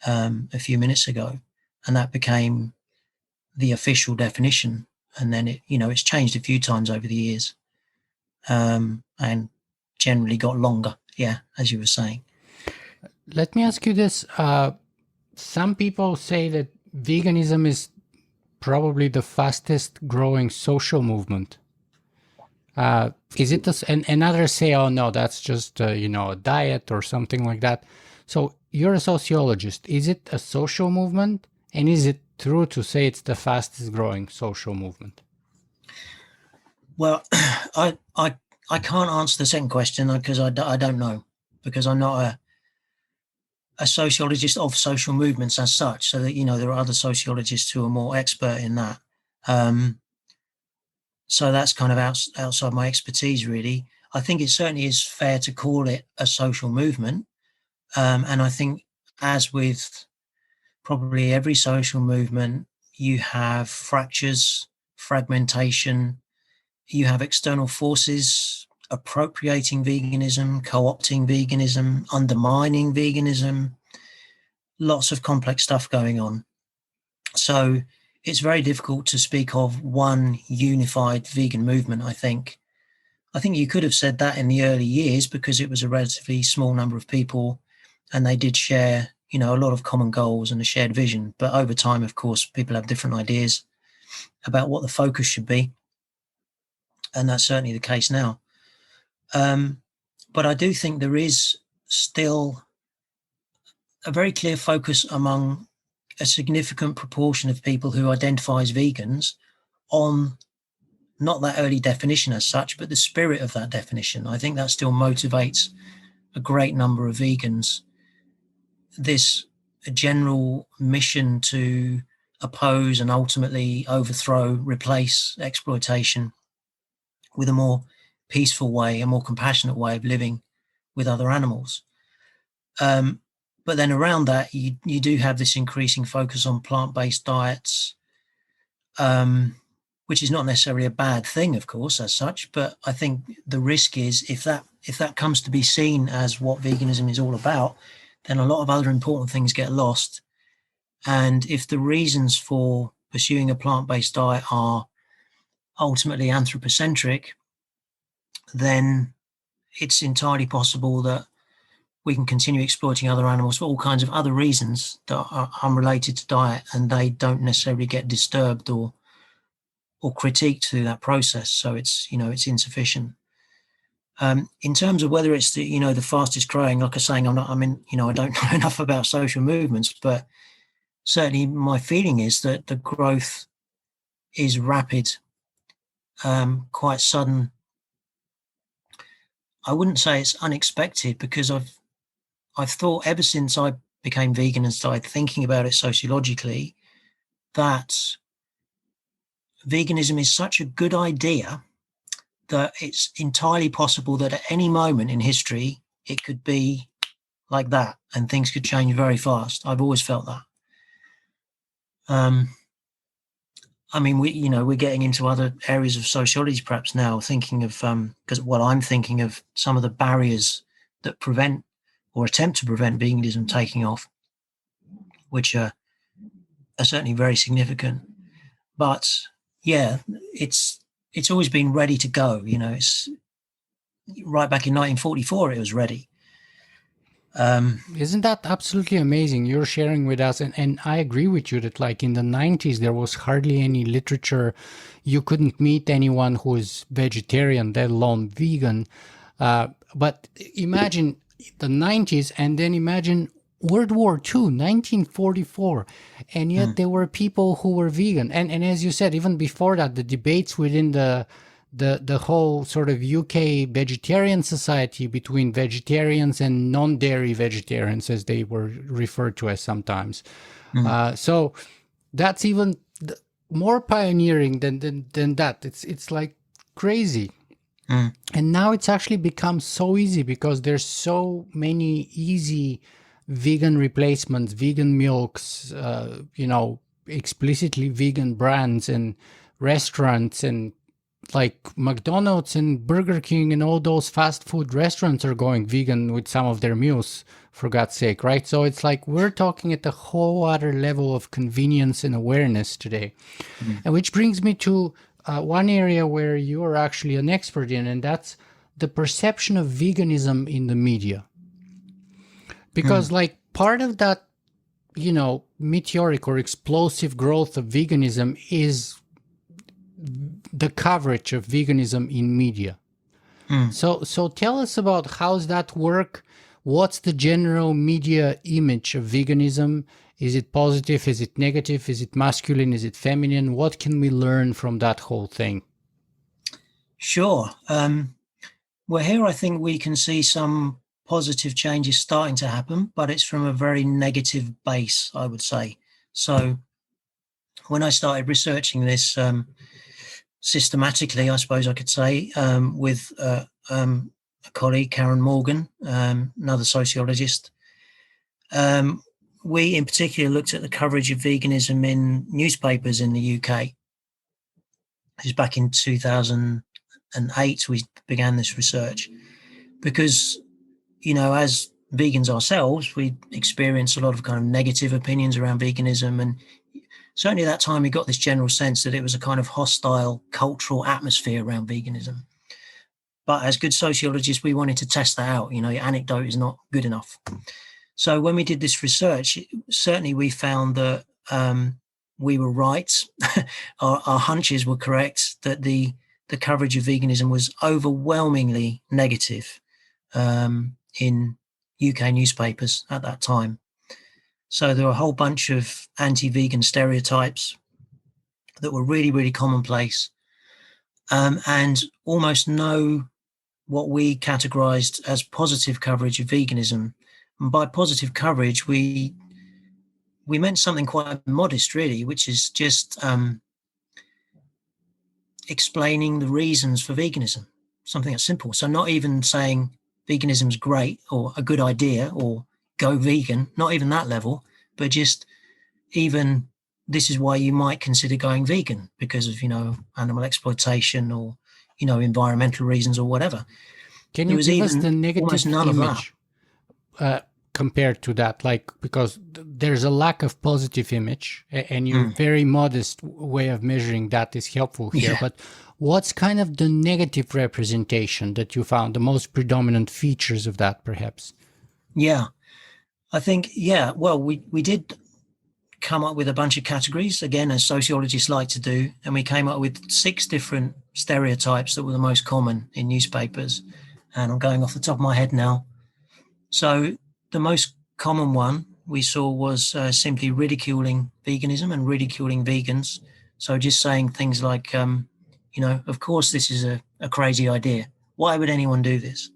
a few minutes ago, and that became the official definition. And then it's changed a few times over the years, and generally got longer. Yeah, as you were saying. Let me ask you this. Some people say that veganism is probably the fastest growing social movement. Is it and others say, oh no, that's just a diet or something like that. So you're a sociologist. Is it a social movement, and is it true to say it's the fastest growing social movement? Well, I can't answer the second question because I don't know, because I'm not a sociologist of social movements as such. So that there are other sociologists who are more expert in that. So that's kind of outside my expertise, really. I think it certainly is fair to call it a social movement, and I think, as with probably every social movement, you have fractures, fragmentation. You have external forces appropriating veganism, co-opting veganism, undermining veganism, lots of complex stuff going on. So it's very difficult to speak of one unified vegan movement, I think. I think you could have said that in the early years because it was a relatively small number of people and they did share, a lot of common goals and a shared vision. But over time, of course, people have different ideas about what the focus should be. And that's certainly the case now. But I do think there is still a very clear focus among a significant proportion of people who identify as vegans on not that early definition as such, but the spirit of that definition. I think that still motivates a great number of vegans. This general mission to oppose and ultimately overthrow, replace exploitation with a more peaceful way, a more compassionate way of living with other animals. But then around that, you do have this increasing focus on plant-based diets, which is not necessarily a bad thing, of course, as such. But I think the risk is if that comes to be seen as what veganism is all about, then a lot of other important things get lost. And if the reasons for pursuing a plant-based diet are ultimately anthropocentric, then it's entirely possible that we can continue exploiting other animals for all kinds of other reasons that are unrelated to diet, and they don't necessarily get disturbed or critiqued through that process. So it's insufficient. In terms of whether it's the fastest growing, like I was saying, I don't know enough about social movements, but certainly my feeling is that the growth is rapid, quite sudden. I wouldn't say it's unexpected because I've thought ever since I became vegan and started thinking about it sociologically that veganism is such a good idea that it's entirely possible that at any moment in history it could be like that and things could change very fast. I've always felt that. We're getting into other areas of sociology perhaps now, thinking of I'm thinking of some of the barriers that prevent or attempt to prevent veganism taking off, which are certainly very significant. But yeah, it's always been ready to go. It's right back in 1944 it was ready. Isn't that absolutely amazing? You're sharing with us, and I agree with you that like in the 90s, there was hardly any literature. You couldn't meet anyone who is vegetarian, let alone vegan. But imagine the 90s, and then imagine World War II, 1944, and yet there were people who were vegan. And as you said, even before that, the debates within the whole sort of UK vegetarian society between vegetarians and non-dairy vegetarians, as they were referred to as sometimes. So that's even more pioneering than that. It's like crazy. And now it's actually become so easy because there's so many easy vegan replacements, vegan milks, explicitly vegan brands and restaurants, and like McDonald's and Burger King and all those fast food restaurants are going vegan with some of their meals, for God's sake, right? So it's like we're talking at a whole other level of convenience and awareness today. And which brings me to one area where you are actually an expert in, and that's the perception of veganism in the media. Because like part of that, meteoric or explosive growth of veganism is the coverage of veganism in media. So tell us about how's that work? What's the general media image of veganism? Is it positive? Is it negative? Is it masculine? Is it feminine? What can we learn from that whole thing? Sure. Well, here I think we can see some positive changes starting to happen, but it's from a very negative base, I would say. So when I started researching this systematically, I suppose I could say, with a colleague, Karen Morgan, another sociologist, we in particular looked at the coverage of veganism in newspapers in the UK. This is back in 2008 we began this research because, as vegans ourselves, we experience a lot of kind of negative opinions around veganism. And certainly at that time, we got this general sense that it was a kind of hostile cultural atmosphere around veganism. But as good sociologists, we wanted to test that out. Your anecdote is not good enough. So when we did this research, certainly we found that we were right. Our hunches were correct, that the coverage of veganism was overwhelmingly negative in UK newspapers at that time. So there were a whole bunch of anti-vegan stereotypes that were really, really commonplace, and almost no what we categorized as positive coverage of veganism. And by positive coverage, we meant something quite modest, really, which is just explaining the reasons for veganism, something that's simple. So not even saying veganism's great or a good idea or go vegan, not even that level, but just even this is why you might consider going vegan because of, animal exploitation or, environmental reasons or whatever. Can you give us the negative image compared to that? Because there's a lack of positive image, and your very modest way of measuring that is helpful here. Yeah. But what's kind of the negative representation that you found, the most predominant features of that, perhaps? Yeah, I think, well, we did come up with a bunch of categories, again, as sociologists like to do, and we came up with 6 different stereotypes that were the most common in newspapers. And I'm going off the top of my head now. So the most common one we saw was simply ridiculing veganism and ridiculing vegans. So just saying things like, of course, this is a crazy idea. Why would anyone do this?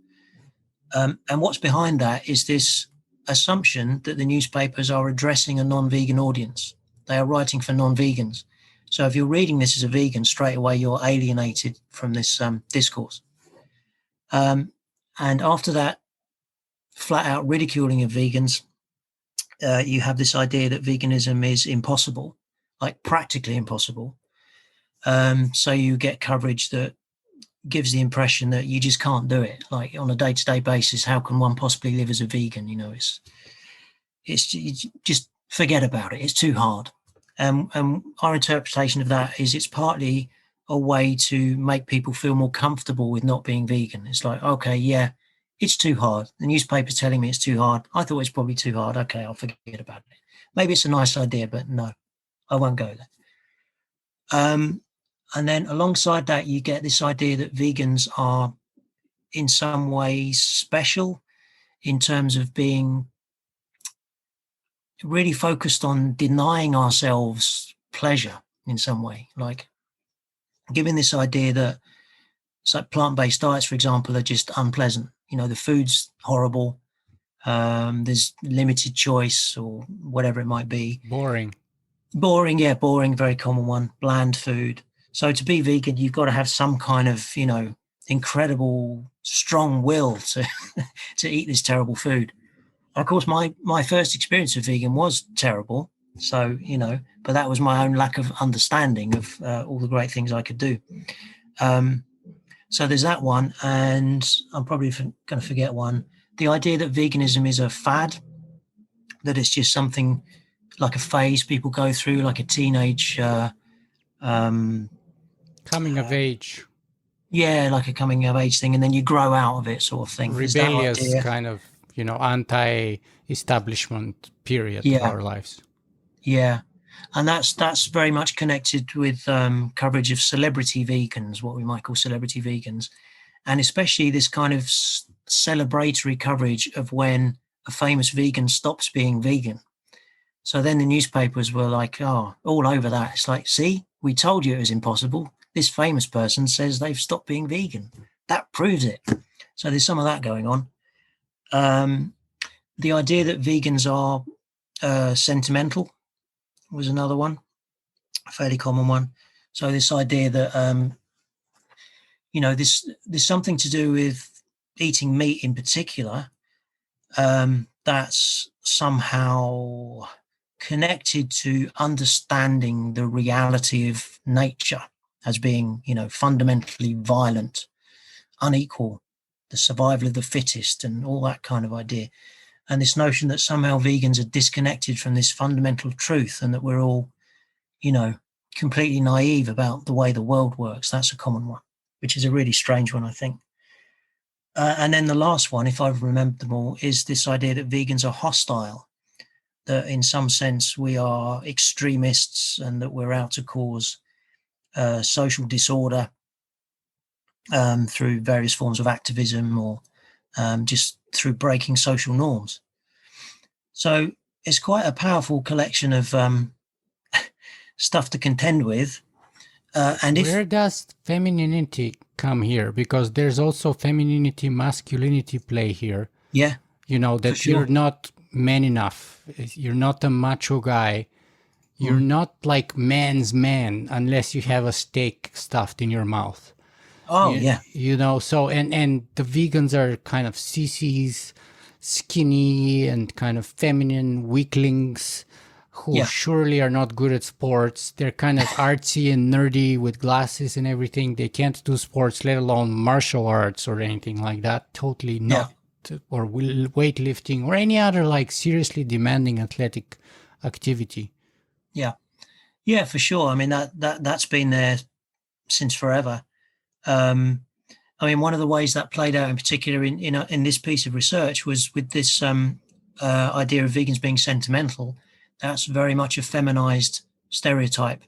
And what's behind that is this assumption that the newspapers are addressing a non-vegan audience. They are writing for non-vegans. So if you're reading this as a vegan, straight away you're alienated from this discourse. And after that flat out ridiculing of vegans, you have this idea that veganism is impossible, like practically impossible. So you get coverage that gives the impression that you just can't do it. Like on a day-to-day basis, how can one possibly live as a vegan? It's just forget about it. It's too hard. And our interpretation of that is it's partly a way to make people feel more comfortable with not being vegan. It's like, okay, yeah, it's too hard. The newspaper's telling me it's too hard. I thought it's probably too hard. Okay, I'll forget about it. Maybe it's a nice idea, but no, I won't go there. And then alongside that, you get this idea that vegans are in some ways special in terms of being really focused on denying ourselves pleasure in some way, like giving this idea that it's like plant-based diets, for example, are just unpleasant. The food's horrible. There's limited choice or whatever it might be. Boring, yeah, boring, very common one. Bland food. So to be vegan, you've got to have some kind of, incredible, strong will to to eat this terrible food. Of course, my first experience of vegan was terrible. So, but that was my own lack of understanding of all the great things I could do. So there's that one. And I'm probably going to forget one. The idea that veganism is a fad, that it's just something like a phase people go through, like a teenage coming of age. Yeah, like a coming of age thing, and then you grow out of it, sort of thing. Rebellious kind of, anti-establishment period of our lives. Yeah. And that's very much connected with coverage of celebrity vegans, what we might call celebrity vegans, and especially this kind of celebratory coverage of when a famous vegan stops being vegan. So then the newspapers were like, oh, all over that. It's like, see, we told you it was impossible. This famous person says they've stopped being vegan. That proves it. So there's some of that going on. The idea that vegans are sentimental was another one, a fairly common one. So this idea that, there's something to do with eating meat in particular that's somehow connected to understanding the reality of nature as being, fundamentally violent, unequal, the survival of the fittest, and all that kind of idea. And this notion that somehow vegans are disconnected from this fundamental truth and that we're all, completely naive about the way the world works. That's a common one, which is a really strange one, I think. And then the last one, if I've remembered them all, is this idea that vegans are hostile, that in some sense we are extremists and that we're out to cause social disorder through various forms of activism or just through breaking social norms. So it's quite a powerful collection of stuff to contend with. Where does femininity come here? Because there's also femininity, masculinity play here. Yeah. That sure. You're not man enough. You're not a macho guy. You're not like man's man unless you have a steak stuffed in your mouth. Oh, yeah. So, and the vegans are kind of sissies, skinny and kind of feminine weaklings who surely are not good at sports. They're kind of artsy and nerdy with glasses and everything. They can't do sports, let alone martial arts or anything like that. Totally not. Or weightlifting or any other like seriously demanding athletic activity. Yeah, for sure. I mean, that's been there since forever. One of the ways that played out in particular in this piece of research was with this idea of vegans being sentimental. That's very much a feminized stereotype.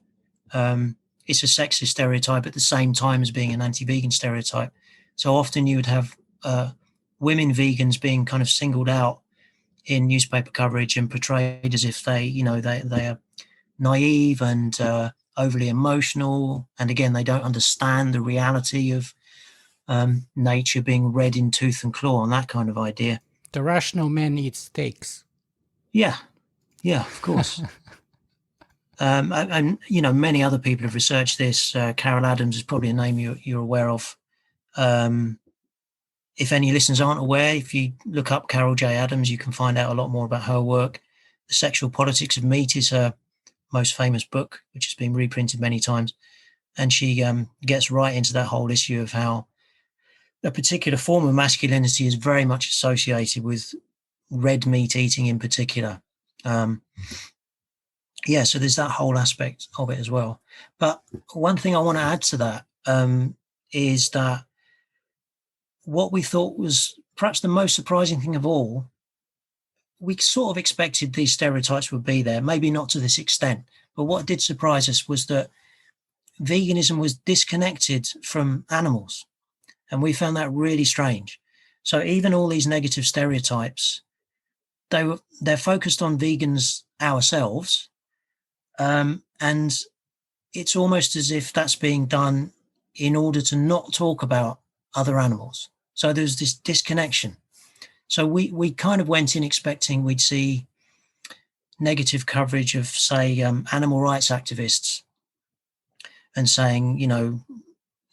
It's a sexist stereotype at the same time as being an anti-vegan stereotype. So often you would have women vegans being kind of singled out in newspaper coverage and portrayed as if they are naive and overly emotional. And again, they don't understand the reality of nature being red in tooth and claw and that kind of idea. The rational man eats steaks. Yeah, of course. And many other people have researched this. Carol Adams is probably a name you're aware of. If any listeners aren't aware, if you look up Carol J. Adams, you can find out a lot more about her work. The Sexual Politics of Meat is her most famous book, which has been reprinted many times. And she gets right into that whole issue of how a particular form of masculinity is very much associated with red meat eating in particular. So there's that whole aspect of it as well. But one thing I want to add to that is that what we thought was perhaps the most surprising thing of all, we sort of expected these stereotypes would be there, maybe not to this extent. But what did surprise us was that veganism was disconnected from animals. And we found that really strange. So even all these negative stereotypes, they're focused on vegans ourselves. And it's almost as if that's being done in order to not talk about other animals. So there's this disconnection. So we kind of went in expecting we'd see negative coverage of, say, animal rights activists and saying,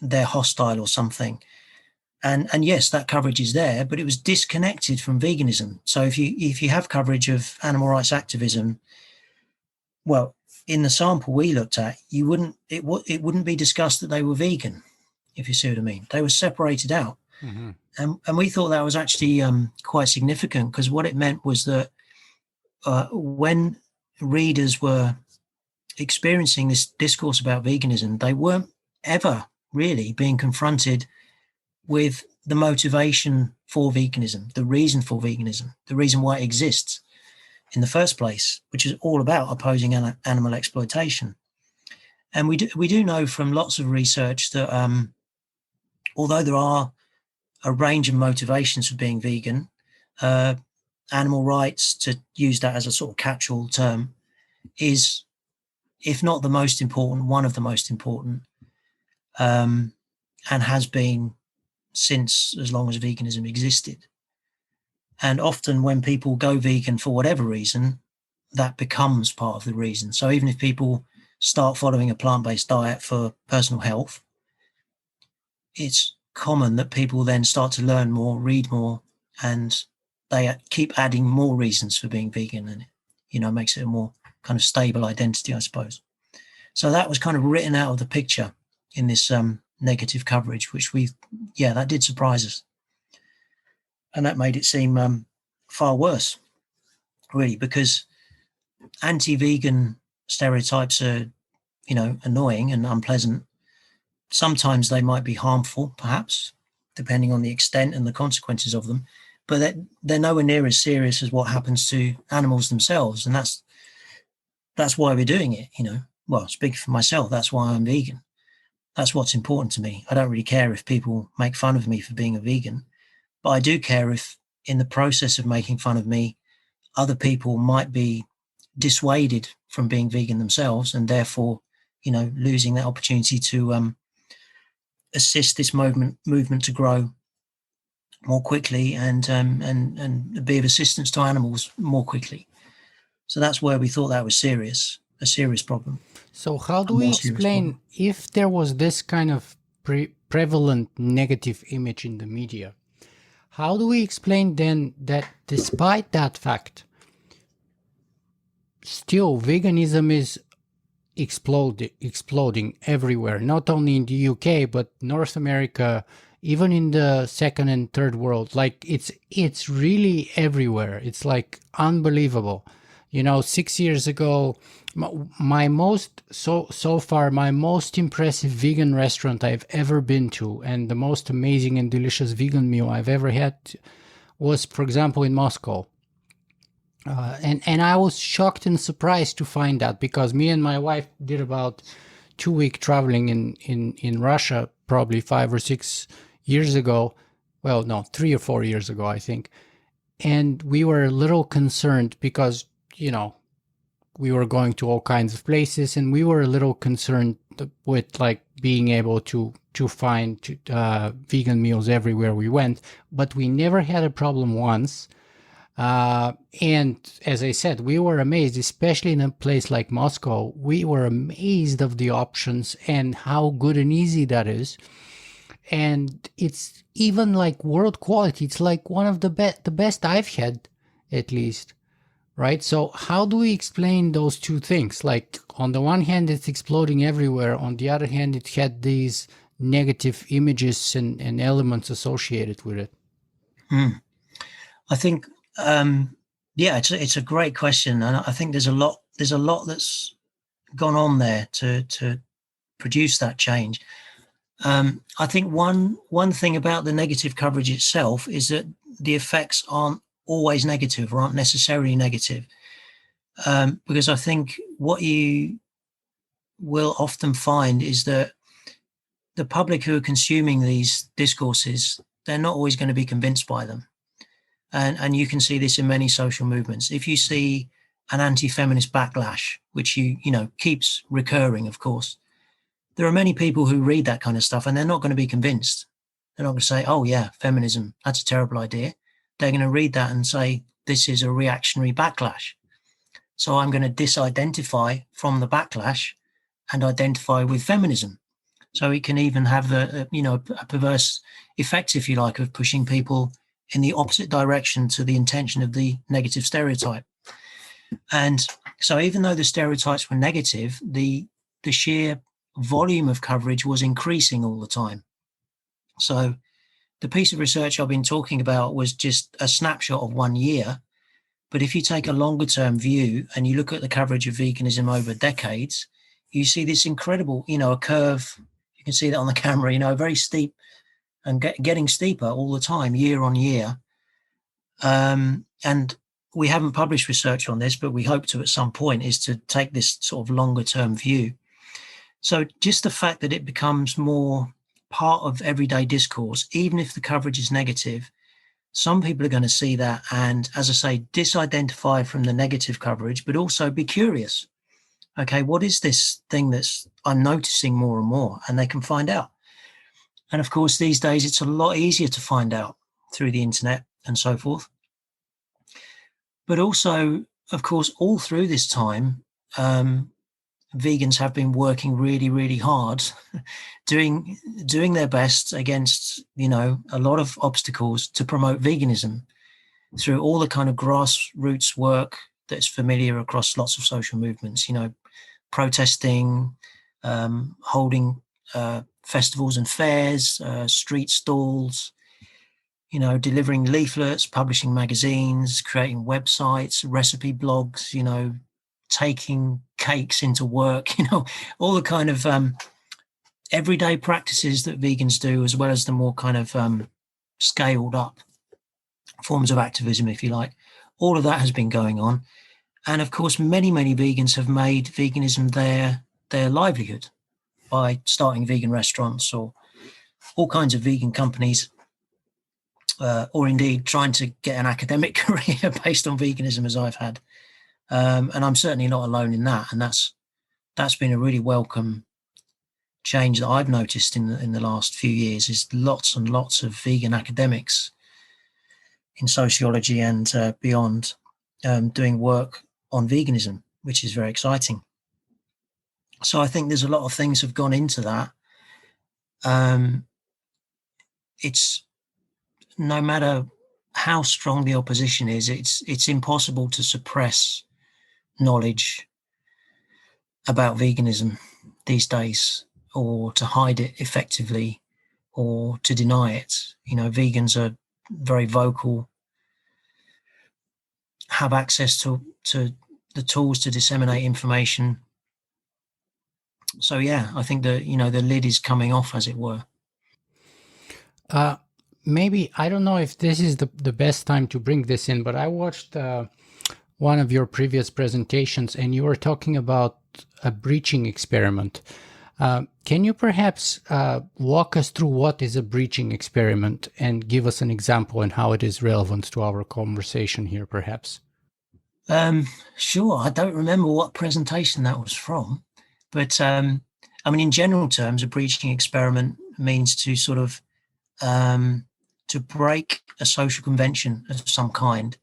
they're hostile or something. And yes, that coverage is there, but it was disconnected from veganism. So if you have coverage of animal rights activism, well, in the sample we looked at, it wouldn't be discussed that they were vegan, if you see what I mean. They were separated out. Mm-hmm. And we thought that was actually quite significant, because what it meant was that when readers were experiencing this discourse about veganism, they weren't ever really being confronted with the motivation for veganism, the reason for veganism, the reason why it exists. in the first place, which is all about opposing animal exploitation. And we do know from lots of research that although there are a range of motivations for being vegan, animal rights, to use that as a sort of catch-all term, is, if not the most important, one of the most important, and has been since as long as veganism existed. And often when people go vegan for whatever reason, that becomes part of the reason. So even if people start following a plant-based diet for personal health, it's common that people then start to learn more, read more, and they keep adding more reasons for being vegan, and it makes it a more kind of stable identity, I suppose. So that was kind of written out of the picture in this negative coverage, which that did surprise us. And that made it seem far worse, really, because anti-vegan stereotypes are, annoying and unpleasant. Sometimes they might be harmful, perhaps, depending on the extent and the consequences of them, but they're nowhere near as serious as what happens to animals themselves. And that's why we're doing it, Well, speaking for myself, that's why I'm vegan. That's what's important to me. I don't really care if people make fun of me for being a vegan, but I do care if, in the process of making fun of me, other people might be dissuaded from being vegan themselves, and therefore, losing that opportunity to assist this movement to grow more quickly and be of assistance to animals more quickly. So that's where we thought that was a serious problem. So how do we explain, if there was this kind of prevalent negative image in the media, how do we explain then that despite that fact, still veganism is exploding everywhere, not only in the UK, but North America, even in the second and third world? Like it's really everywhere. It's like unbelievable. 6 years ago, my most impressive vegan restaurant I've ever been to, and the most amazing and delicious vegan meal I've ever had, was, for example, in Moscow. And I was shocked and surprised to find that, because me and my wife did about 2-week traveling in Russia, probably 5 or 6 years ago. Well, no, 3 or 4 years ago, I think. And we were a little concerned because, we were going to all kinds of places, and we were a little concerned with like being able to find vegan meals everywhere we went. But we never had a problem once. And as I said, we were amazed, especially in a place like Moscow. We were amazed of the options and how good and easy that is. And it's even like world quality. It's like one of the best I've had, at least. Right? So how do we explain those two things? Like, on the one hand, it's exploding everywhere. On the other hand, it had these negative images and elements associated with it. I think, it's a great question. And I think there's a lot that's gone on there to produce that change. I think one thing about the negative coverage itself is that the effects aren't always negative, or aren't necessarily negative, because I think what you will often find is that the public who are consuming these discourses, they're not always going to be convinced by them, and you can see this in many social movements. If you see an anti-feminist backlash, which keeps recurring, of course, there are many people who read that kind of stuff and they're not going to be convinced. They're not going to say, "Oh yeah, feminism, that's a terrible idea." They're going to read that and say, "This is a reactionary backlash. So I'm going to disidentify from the backlash and identify with feminism." So it can even have a perverse effect, if you like, of pushing people in the opposite direction to the intention of the negative stereotype. And so even though the stereotypes were negative, the sheer volume of coverage was increasing all the time. So the piece of research I've been talking about was just a snapshot of 1 year. But if you take a longer term view and you look at the coverage of veganism over decades, you see this incredible, a curve. You can see that on the camera, very steep and getting steeper all the time, year on year. And we haven't published research on this, but we hope to at some point, is to take this sort of longer term view. So just the fact that it becomes more part of everyday discourse, even if the coverage is negative, some people are going to see that and, as I say, disidentify from the negative coverage, but also be curious. Okay, what is this thing that's I'm noticing more and more? And they can find out. And of course, these days, it's a lot easier to find out through the internet and so forth. But also, of course, all through this time, vegans have been working really, really hard, doing their best against, a lot of obstacles to promote veganism through all the kind of grassroots work that's familiar across lots of social movements, protesting, holding festivals and fairs, street stalls, delivering leaflets, publishing magazines, creating websites, recipe blogs, taking cakes into work, all the kind of everyday practices that vegans do, as well as the more kind of scaled up forms of activism, if you like. All of that has been going on. And of course, many, many vegans have made veganism their livelihood by starting vegan restaurants or all kinds of vegan companies, or indeed trying to get an academic career based on veganism, as I've had. And I'm certainly not alone in that. And that's been a really welcome change that I've noticed in the last few years, is lots and lots of vegan academics in sociology and beyond doing work on veganism, which is very exciting. So I think there's a lot of things have gone into that. It's no matter how strong the opposition is, it's impossible to suppress knowledge about veganism these days, or to hide it effectively, or to deny it. Vegans are very vocal, have access to the tools to disseminate information. So yeah, I think the lid is coming off, as it were. Maybe, I don't know if this is the best time to bring this in, but I watched one of your previous presentations, and you were talking about a breaching experiment. Can you perhaps walk us through what is a breaching experiment and give us an example and how it is relevant to our conversation here, perhaps? Sure. I don't remember what presentation that was from, but in general terms, a breaching experiment means to sort of to break a social convention of some kind,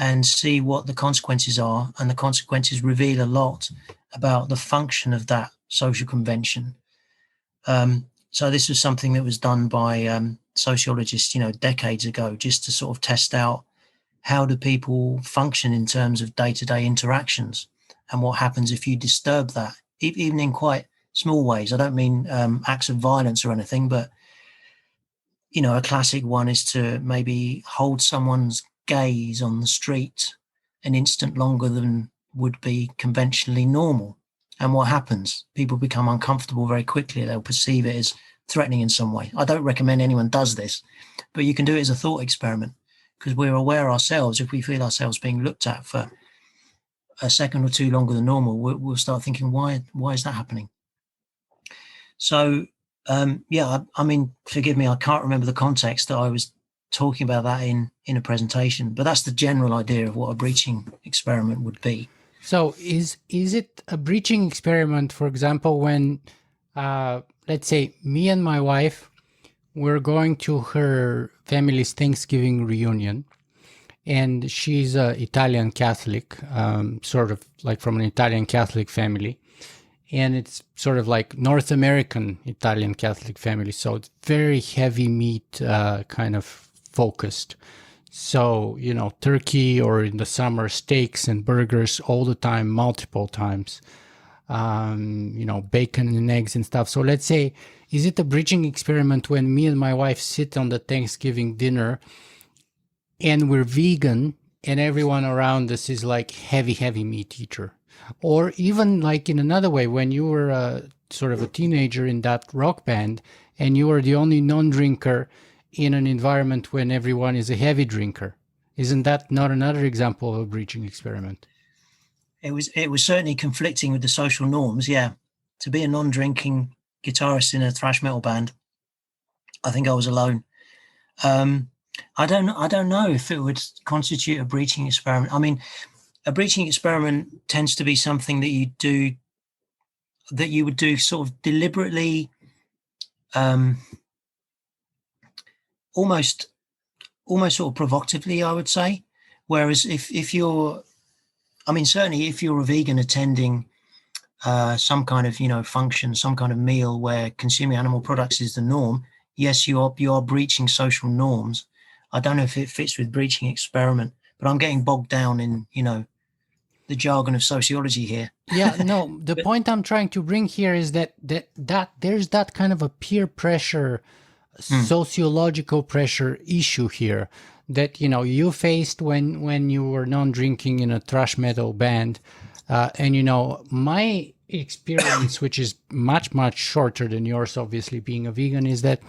and see what the consequences are. And the consequences reveal a lot about the function of that social convention. So this was something that was done by sociologists, decades ago, just to sort of test out how do people function in terms of day-to-day interactions, and what happens if you disturb that, even in quite small ways. I don't mean acts of violence or anything, but a classic one is to maybe hold someone's gaze on the street an instant longer than would be conventionally normal. And what happens? People become uncomfortable very quickly. They'll perceive it as threatening in some way. I don't recommend anyone does this, but you can do it as a thought experiment, because we're aware ourselves, if we feel ourselves being looked at for a second or two longer than normal, we'll start thinking, why is that happening? So, forgive me, I can't remember the context that I was talking about that in a presentation, but that's the general idea of what a breaching experiment would be. So is it a breaching experiment, for example, when, let's say, me and my wife, we're going to her family's Thanksgiving reunion, and she's an Italian Catholic, sort of like from an Italian Catholic family. And it's sort of like North American Italian Catholic family. So it's very heavy meat kind of focused. So, turkey, or in the summer, steaks and burgers all the time, multiple times, bacon and eggs and stuff. So let's say, is it a breaching experiment when me and my wife sit on the Thanksgiving dinner and we're vegan and everyone around us is like heavy meat eater? Or even like in another way, when you were sort of a teenager in that rock band and you were the only non-drinker in an environment when everyone is a heavy drinker. Isn't that not another example of a breaching experiment? It was certainly conflicting with the social norms. Yeah, to be a non-drinking guitarist in a thrash metal band, I think I was alone. I don't know if it would constitute a breaching experiment. I mean, a breaching experiment tends to be something that you would do sort of deliberately, almost sort of provocatively, I would say. Whereas if you're, I mean, certainly if you're a vegan attending some kind of function, some kind of meal where consuming animal products is the norm, yes, you are breaching social norms. I don't know if it fits with breaching experiment, but I'm getting bogged down in the jargon of sociology here. Yeah, no, the But, point I'm trying to bring here is that there's that kind of a peer pressure, sociological pressure issue here that you faced when you were non-drinking in a thrash metal band, and my experience, which is much shorter than yours, obviously being a vegan, is that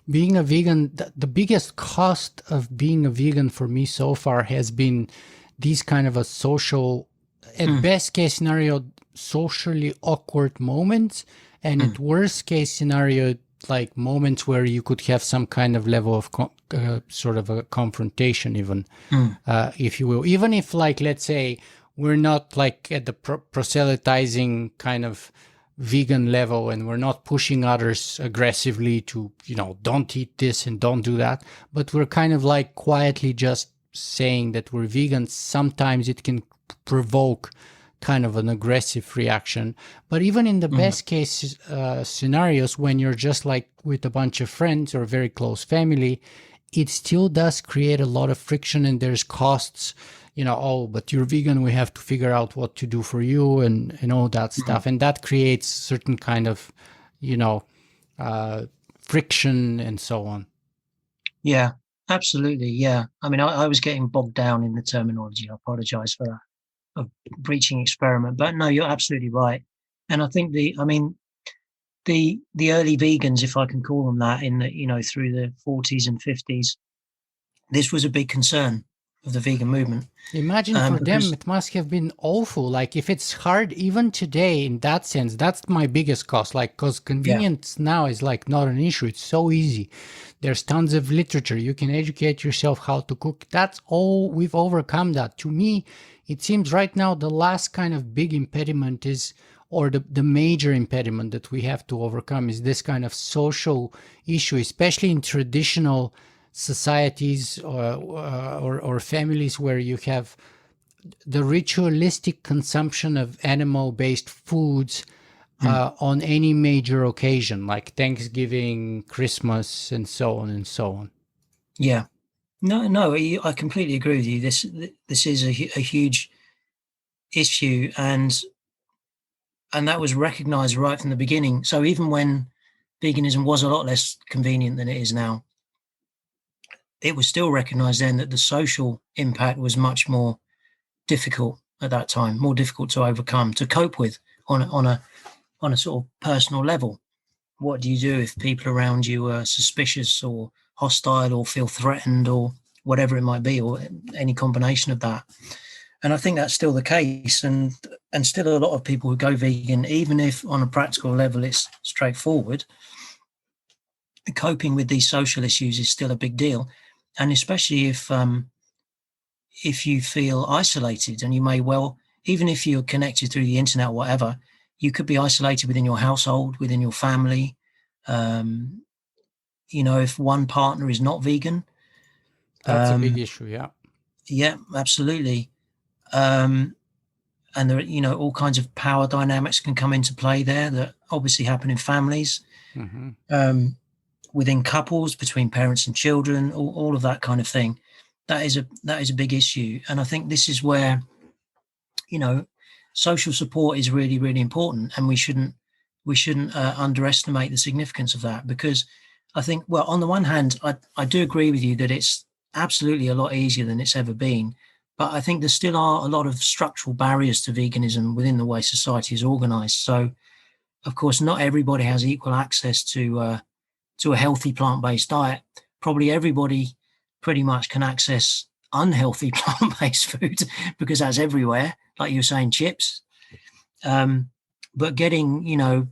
being a vegan, the biggest cost of being a vegan for me so far has been these kind of a social, at best case scenario, socially awkward moments, and at worst case scenario, like moments where you could have some kind of level of sort of a confrontation, even if you will, even if, like, let's say we're not like at the proselytizing kind of vegan level and we're not pushing others aggressively to don't eat this and don't do that, but we're kind of like quietly just saying that we're vegan. Sometimes it can provoke kind of an aggressive reaction. But even in the best case scenarios, when you're just like with a bunch of friends or very close family, it still does create a lot of friction, and there's costs, oh, but you're vegan, we have to figure out what to do for you, and all that stuff. And that creates certain kind of friction and so on. yeah, absolutely. Yeah. I mean, I was getting bogged down in the terminology. I apologize for that, of breaching experiment. But no, you're absolutely right. And I think the early vegans, if I can call them that, in the through the 40s and 50s, this was a big concern of the vegan movement. Imagine for them, it must have been awful. Like, if it's hard, even today, in that sense, that's my biggest cost. Like, because convenience now is like not an issue. It's so easy. There's tons of literature. You can educate yourself how to cook. That's all. We've overcome that. To me, it seems right now the last kind of big impediment is, or the major impediment that we have to overcome, is this kind of social issue, especially in traditional societies or families where you have the ritualistic consumption of animal-based foods on any major occasion, like Thanksgiving, Christmas, and so on and so on. Yeah. No, I completely agree with you. This is a huge issue, and that was recognized right from the beginning. So even when veganism was a lot less convenient than it is now, it was still recognized then that the social impact was much more difficult at that time, more difficult to overcome, to cope with on a sort of personal level. What do you do if people around you are suspicious or hostile or feel threatened or whatever it might be, or any combination of that? And I think that's still the case, and still a lot of people who go vegan, even if on a practical level it's straightforward, coping with these social issues is still a big deal. And especially if you feel isolated, and you may well, even if you're connected through the internet or whatever, you could be isolated within your household, within your family. If one partner is not vegan, that's a big issue. Yeah, absolutely. And there, all kinds of power dynamics can come into play there that obviously happen in families, within couples, between parents and children, all of that kind of thing. That is a big issue. And I think this is where, social support is really, really important. And we shouldn't underestimate the significance of that, because I think, well, on the one hand, I do agree with you that it's absolutely a lot easier than it's ever been. But I think there still are a lot of structural barriers to veganism within the way society is organized. So, of course, not everybody has equal access to a healthy plant-based diet. Probably everybody pretty much can access unhealthy plant-based food, because that's everywhere, like you were saying, chips. But getting,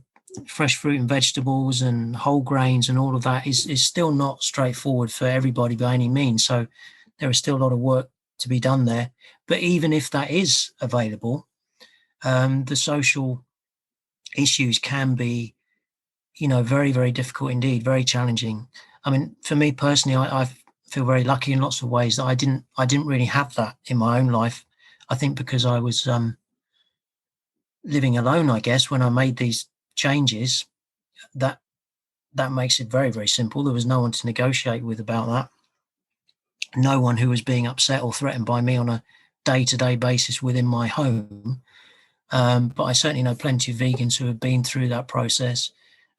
fresh fruit and vegetables and whole grains and all of that is still not straightforward for everybody by any means. So there is still a lot of work to be done there. But even if that is available, the social issues can be, very, very difficult indeed, very challenging. I mean, for me personally, I feel very lucky in lots of ways that I didn't really have that in my own life. I think because I was living alone, I guess, when I made these changes, that makes it very, very simple. There was no one to negotiate with about that. No one who was being upset or threatened by me on a day-to-day basis within my home. But I certainly know plenty of vegans who have been through that process.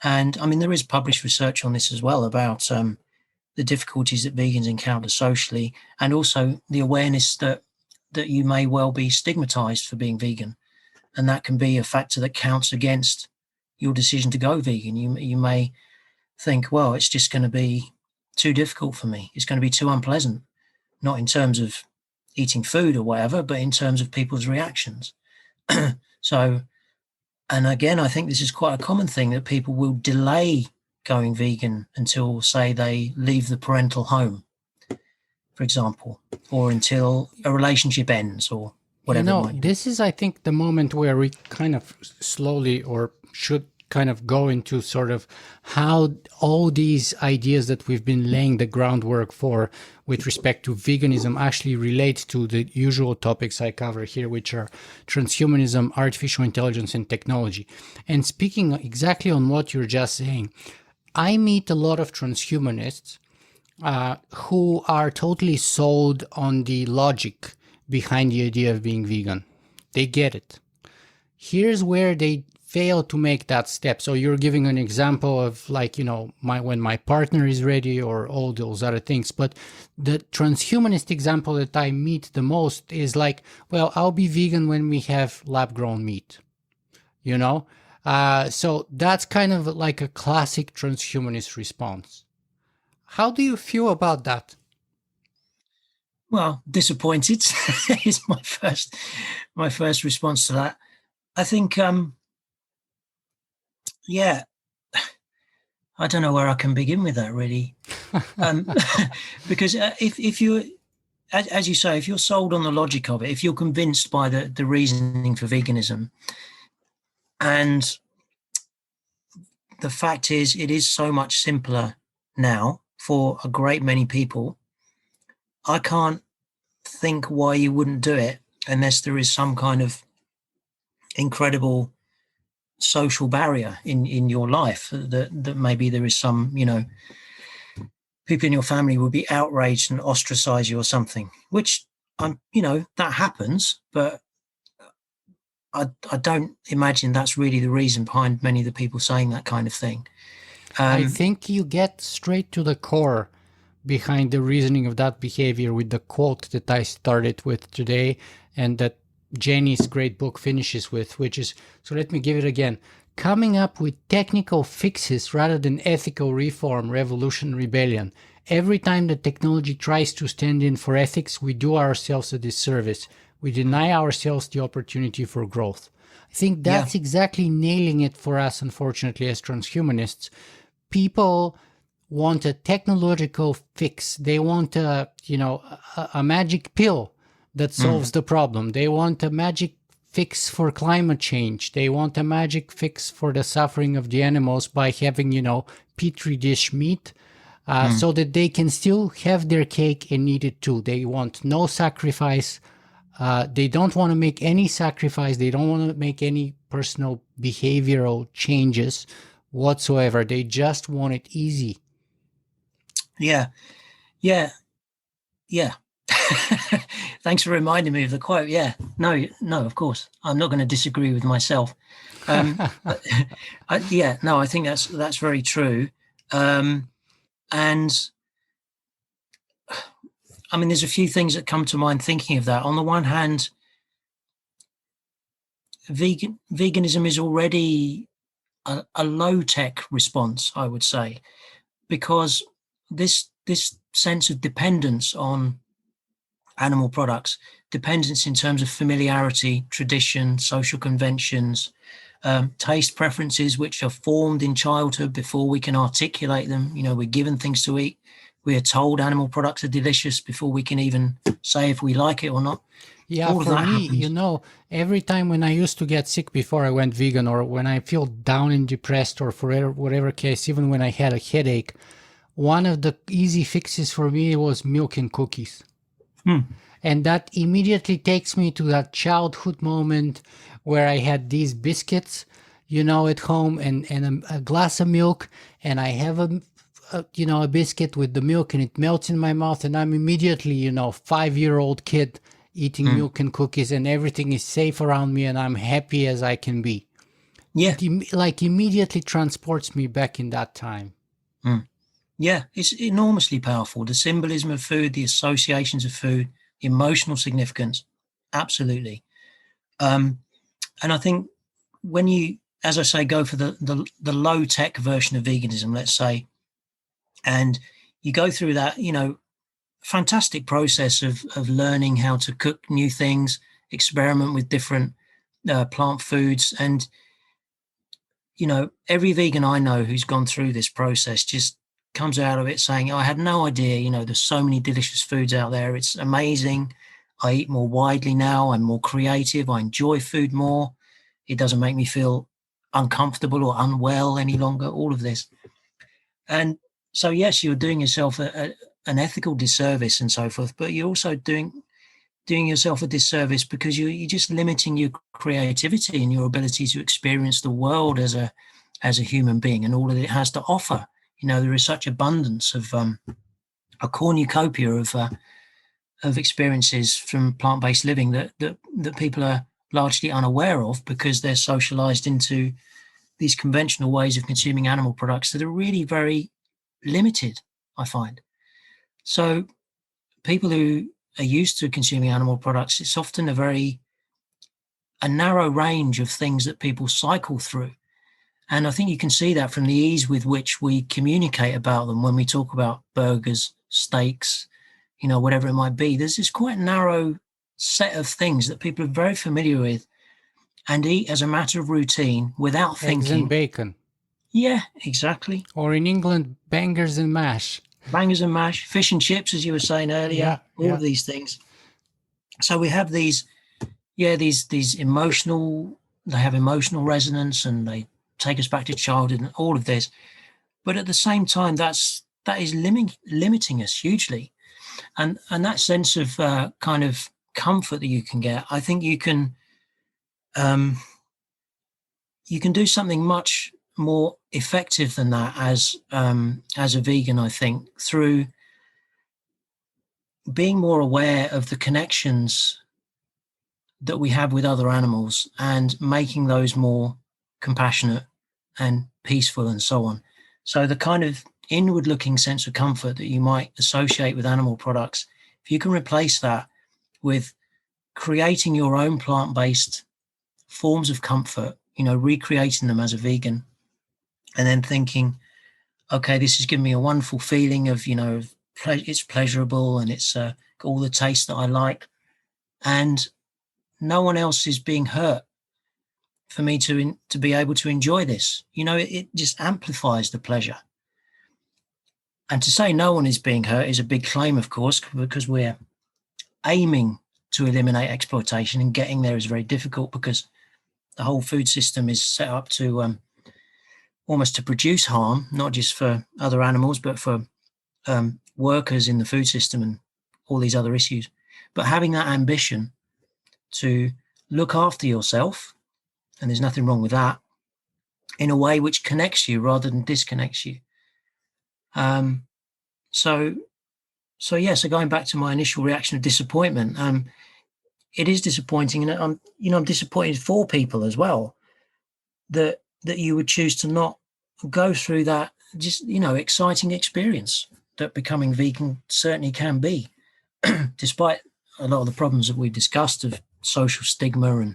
And I mean, there is published research on this as well about the difficulties that vegans encounter socially, and also the awareness that you may well be stigmatized for being vegan. And that can be a factor that counts against your decision to go vegan. You may think, well, it's just going to be too difficult for me. It's going to be too unpleasant, not in terms of eating food or whatever, but in terms of people's reactions. So, and again, I think this is quite a common thing, that people will delay going vegan until, say, they leave the parental home, for example, or until a relationship ends, or whatever it might be. This is, I think, the moment where we kind of slowly, or should kind of go into sort of how all these ideas that we've been laying the groundwork for with respect to veganism actually relate to the usual topics I cover here, which are transhumanism, artificial intelligence, and technology. And speaking exactly on what you're just saying, I meet a lot of transhumanists who are totally sold on the logic behind the idea of being vegan. They get it. Here's where they fail to make that step. So you're giving an example of, like, when my partner is ready, or all those other things. But the transhumanist example that I meet the most is like, well, I'll be vegan when we have lab-grown meat, So that's kind of like a classic transhumanist response. How do you feel about that? Well, disappointed is my first response to that. I think, yeah, I don't know where I can begin with that, really. Because if you, as you say, if you're sold on the logic of it, if you're convinced by the reasoning for veganism, and the fact is, it is so much simpler now for a great many people, I can't think why you wouldn't do it unless there is some kind of incredible social barrier in your life, that maybe there is some, people in your family will be outraged and ostracize you or something, which that happens, but I don't imagine that's really the reason behind many of the people saying that kind of thing. I think you get straight to the core behind the reasoning of that behavior with the quote that I started with today, and that Jenny's great book finishes with, which is, so let me give it again: coming up with technical fixes rather than ethical reform, revolution, rebellion. Every time the technology tries to stand in for ethics, we do ourselves a disservice. We deny ourselves the opportunity for growth. I think that's exactly nailing it for us, unfortunately, as transhumanists. People want a technological fix. They want a magic pill that solves the problem. They want a magic fix for climate change. They want a magic fix for the suffering of the animals by having, petri dish meat, so that they can still have their cake and eat it too. They want no sacrifice. They don't want to make any sacrifice. They don't want to make any personal behavioral changes whatsoever. They just want it easy. Yeah. Thanks for reminding me of the quote. Yeah, no, of course, I'm not going to disagree with myself. I think that's very true. And I mean, there's a few things that come to mind thinking of that. On the one hand, veganism is already a low-tech response, I would say, because this sense of dependence on animal products, dependence in terms of familiarity, tradition, social conventions, taste preferences, which are formed in childhood before we can articulate them. We're given things to eat. We are told animal products are delicious before we can even say if we like it or not. Yeah, All of for that me, happens. every time when I used to get sick before I went vegan, or when I feel down and depressed, or for whatever case, even when I had a headache, one of the easy fixes for me was milk and cookies. And that immediately takes me to that childhood moment where I had these biscuits, at home, and a glass of milk, and I have a biscuit with the milk, and it melts in my mouth, and I'm immediately, 5-year-old kid eating milk and cookies, and everything is safe around me, and I'm happy as I can be. Yeah. It like immediately transports me back in that time. Yeah, it's enormously powerful. The symbolism of food, the associations of food, the emotional significance, absolutely. And I think when you, as I say, go for the low tech version of veganism, let's say, and you go through that, fantastic process of learning how to cook new things, experiment with different plant foods, and every vegan I know who's gone through this process just comes out of it saying, I had no idea, there's so many delicious foods out there. It's amazing. I eat more widely now. I'm more creative. I enjoy food more. It doesn't make me feel uncomfortable or unwell any longer, all of this. And so, yes, you're doing yourself an ethical disservice and so forth, but you're also doing yourself a disservice because you're just limiting your creativity and your ability to experience the world as a human being and all that it has to offer. There is such abundance of a cornucopia of experiences from plant-based living that people are largely unaware of because they're socialized into these conventional ways of consuming animal products that are really very limited, I find. So people who are used to consuming animal products, it's often a narrow range of things that people cycle through. And I think you can see that from the ease with which we communicate about them when we talk about burgers, steaks, whatever it might be. There's this quite narrow set of things that people are very familiar with and eat as a matter of routine without Eggs and thinking. bacon. Yeah, exactly. Or in England, bangers and mash. Bangers and mash, fish and chips, as you were saying earlier, all Yeah. of these things. So we have these emotional, they have emotional resonance and they take us back to childhood and all of this. But at the same time, that is limiting us hugely. And that sense of kind of comfort that you can get, I think you can do something much more effective than that as a vegan, I think, through being more aware of the connections that we have with other animals and making those more compassionate and peaceful and so on. So the kind of inward looking sense of comfort that you might associate with animal products, if you can replace that with creating your own plant-based forms of comfort, recreating them as a vegan, and then thinking, okay, this has given me a wonderful feeling of, it's pleasurable and it's all the taste that I like. And no one else is being hurt for me to be able to enjoy this. It just amplifies the pleasure. And to say no one is being hurt is a big claim, of course, because we're aiming to eliminate exploitation, and getting there is very difficult because the whole food system is set up to almost to produce harm, not just for other animals, but for workers in the food system and all these other issues. But having that ambition to look after yourself, and there's nothing wrong with that, in a way which connects you rather than disconnects you. So going back to my initial reaction of disappointment, it is disappointing, and I'm disappointed for people as well that you would choose to not go through that just exciting experience that becoming vegan certainly can be, despite a lot of the problems that we've discussed of social stigma and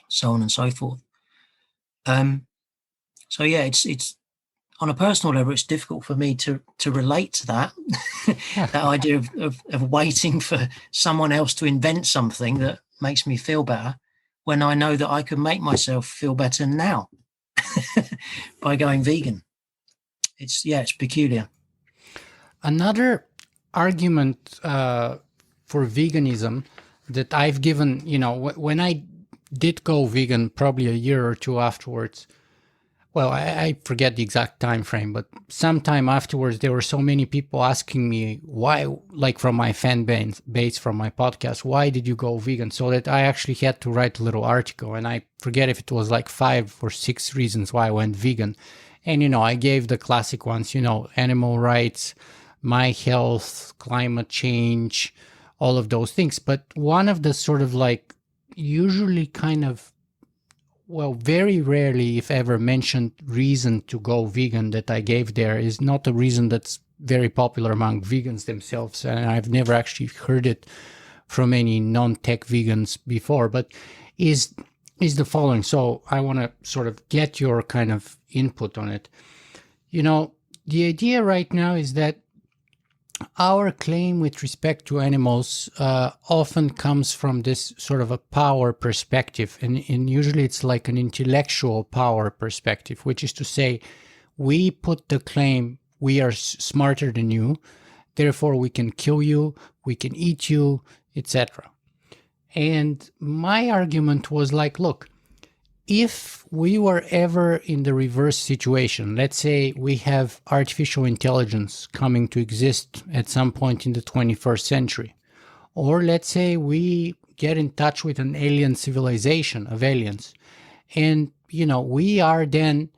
so on and so forth. So yeah, it's on a personal level, it's difficult for me to relate to that, that idea of waiting for someone else to invent something that makes me feel better when I know that I can make myself feel better now by going vegan. It's peculiar. Another argument for veganism that I've given, when I did go vegan, probably a year or two afterwards. Well, I forget the exact time frame, but sometime afterwards, there were so many people asking me why, like from my fan base from my podcast, why did you go vegan? So that I actually had to write a little article, and I forget if it was like 5 or 6 reasons why I went vegan. And, I gave the classic ones, animal rights, my health, climate change, all of those things. But one of the sort of like usually kind of, well, very rarely, if ever, mentioned reason to go vegan that I gave there is not a reason that's very popular among vegans themselves. And I've never actually heard it from any non-tech vegans before, but is the following. So I want to sort of get your kind of input on it. The idea right now is that our claim with respect to animals often comes from this sort of a power perspective, and usually it's like an intellectual power perspective, which is to say, we put the claim we are smarter than you, therefore we can kill you, we can eat you, etc. And my argument was like, look, if we were ever in the reverse situation, let's say we have artificial intelligence coming to exist at some point in the 21st century, or let's say we get in touch with an alien civilization of aliens, and, we are then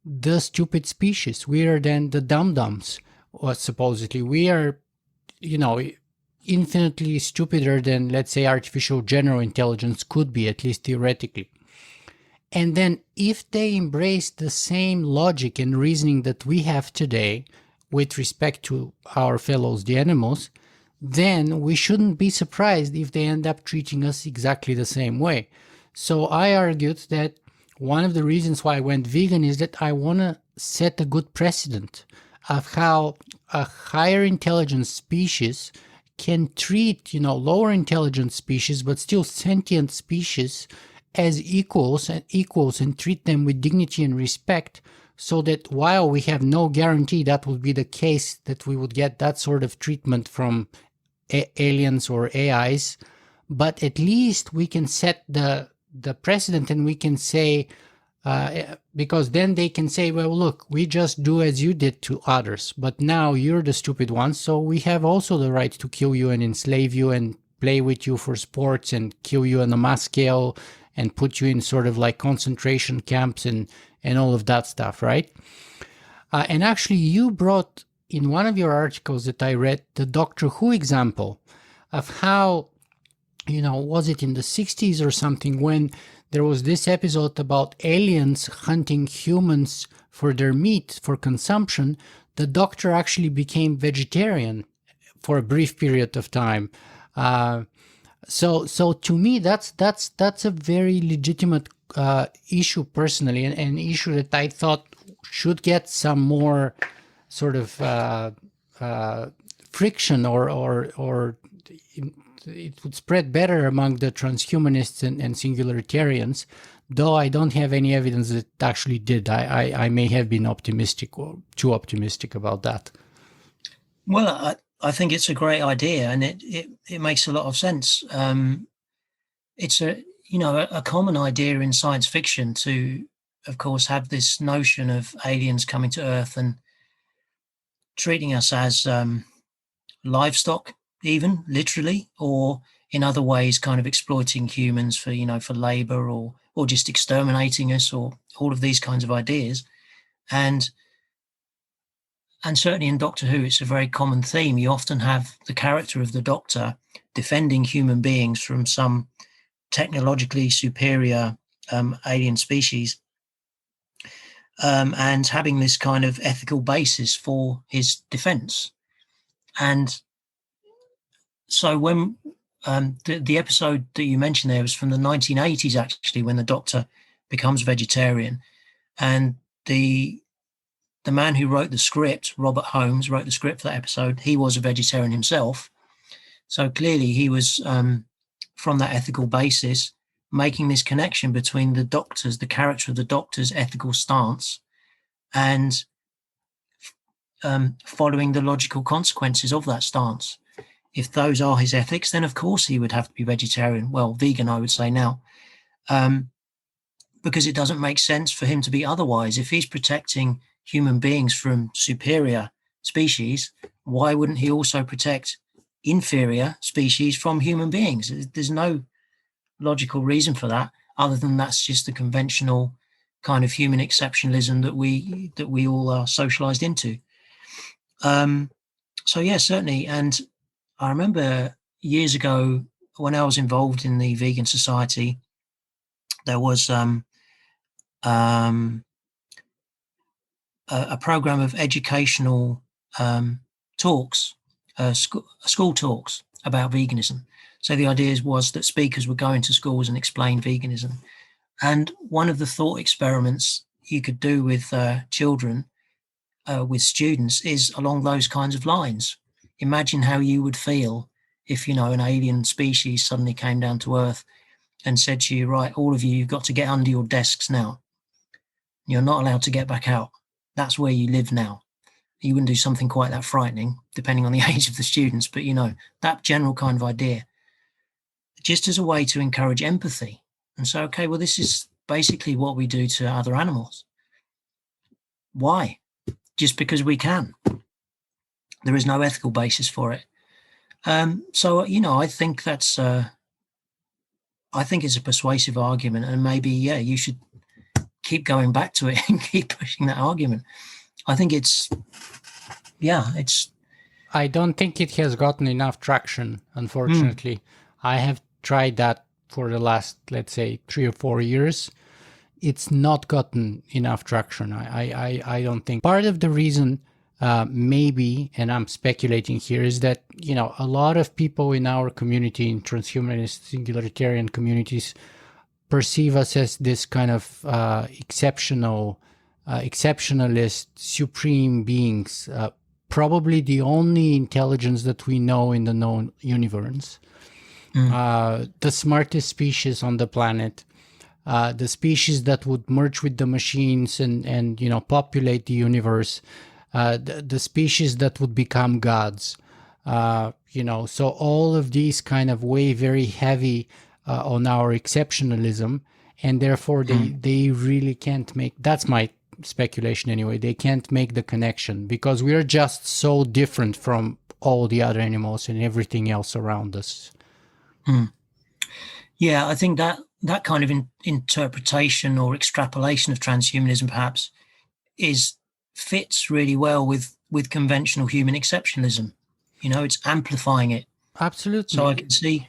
the stupid species. We are then the dum-dums, or supposedly. We are, infinitely stupider than, let's say, artificial general intelligence could be, at least theoretically. And then if they embrace the same logic and reasoning that we have today with respect to our fellows, the animals, then we shouldn't be surprised if they end up treating us exactly the same way. So I argued that one of the reasons why I went vegan is that I want to set a good precedent of how a higher intelligence species can treat, lower intelligence species, but still sentient species as equals and treat them with dignity and respect, so that while we have no guarantee that would be the case, that we would get that sort of treatment from aliens or AIs, but at least we can set the precedent, and we can say, because then they can say, well, look, we just do as you did to others, but now you're the stupid one, so we have also the right to kill you and enslave you and play with you for sports and kill you on a mass scale and put you in sort of like concentration camps and all of that stuff, right? And actually, you brought in one of your articles that I read the Doctor Who example of how, was it in the 60s or something, when there was this episode about aliens hunting humans for their meat for consumption. The Doctor actually became vegetarian for a brief period of time. So to me, that's a very legitimate issue personally, and an issue that I thought should get some more sort of friction, or it would spread better among the transhumanists and singularitarians. Though I don't have any evidence that it actually did. I may have been optimistic or too optimistic about that. Well, I think it's a great idea, and it makes a lot of sense. It's a common idea in science fiction to, of course, have this notion of aliens coming to Earth and treating us as livestock, even literally, or in other ways, kind of exploiting humans for labor, or just exterminating us, or all of these kinds of ideas. And certainly in Doctor Who, it's a very common theme. You often have the character of the Doctor defending human beings from some technologically superior alien species, and having this kind of ethical basis for his defense. And so when the episode that you mentioned there was from the 1980s, actually, when the Doctor becomes vegetarian, and the the man who wrote the script, Robert Holmes, wrote the script for that episode. He was a vegetarian himself. So clearly he was, from that ethical basis, making this connection between the doctors, the character of the doctor's ethical stance, and following the logical consequences of that stance. If those are his ethics, then of course he would have to be vegetarian. Well, vegan, I would say now, because it doesn't make sense for him to be otherwise. If he's protecting human beings from superior species, why wouldn't he also protect inferior species from human beings? There's no logical reason for that, other than that's just the conventional kind of human exceptionalism that we all are socialized into. So yeah, certainly. And I remember years ago when I was involved in the Vegan Society, there was a program of educational talks, school talks about veganism. So the idea was that speakers would go into schools and explain veganism. And one of the thought experiments you could do with children, with students, is along those kinds of lines. Imagine how you would feel if, an alien species suddenly came down to Earth and said to you, right, all of you, you've got to get under your desks now. You're not allowed to get back out. That's where you live now. You wouldn't do something quite that frightening, depending on the age of the students, but, that general kind of idea, just as a way to encourage empathy. And so, okay, well, this is basically what we do to other animals. Why? Just because we can. There is no ethical basis for it. So, I think that's, I think it's a persuasive argument, and maybe, you should keep going back to it and keep pushing that argument. I think it's. I don't think it has gotten enough traction, unfortunately. I have tried that for the last, let's say, 3 or 4 years. It's not gotten enough traction. I don't think. Part of the reason, maybe, and I'm speculating here, is that, a lot of people in our community, in transhumanist, singularitarian communities, perceive us as this kind of exceptionalist, supreme beings, probably the only intelligence that we know in the known universe, the smartest species on the planet, the species that would merge with the machines and populate the universe, the species that would become gods. So all of these kind of weigh very heavy on our exceptionalism, and therefore they really can't make, that's my speculation anyway, they can't make the connection, because we are just so different from all the other animals and everything else around us. Yeah, I think that kind of interpretation or extrapolation of transhumanism perhaps fits really well with conventional human exceptionalism. It's amplifying it. Absolutely. So I can see,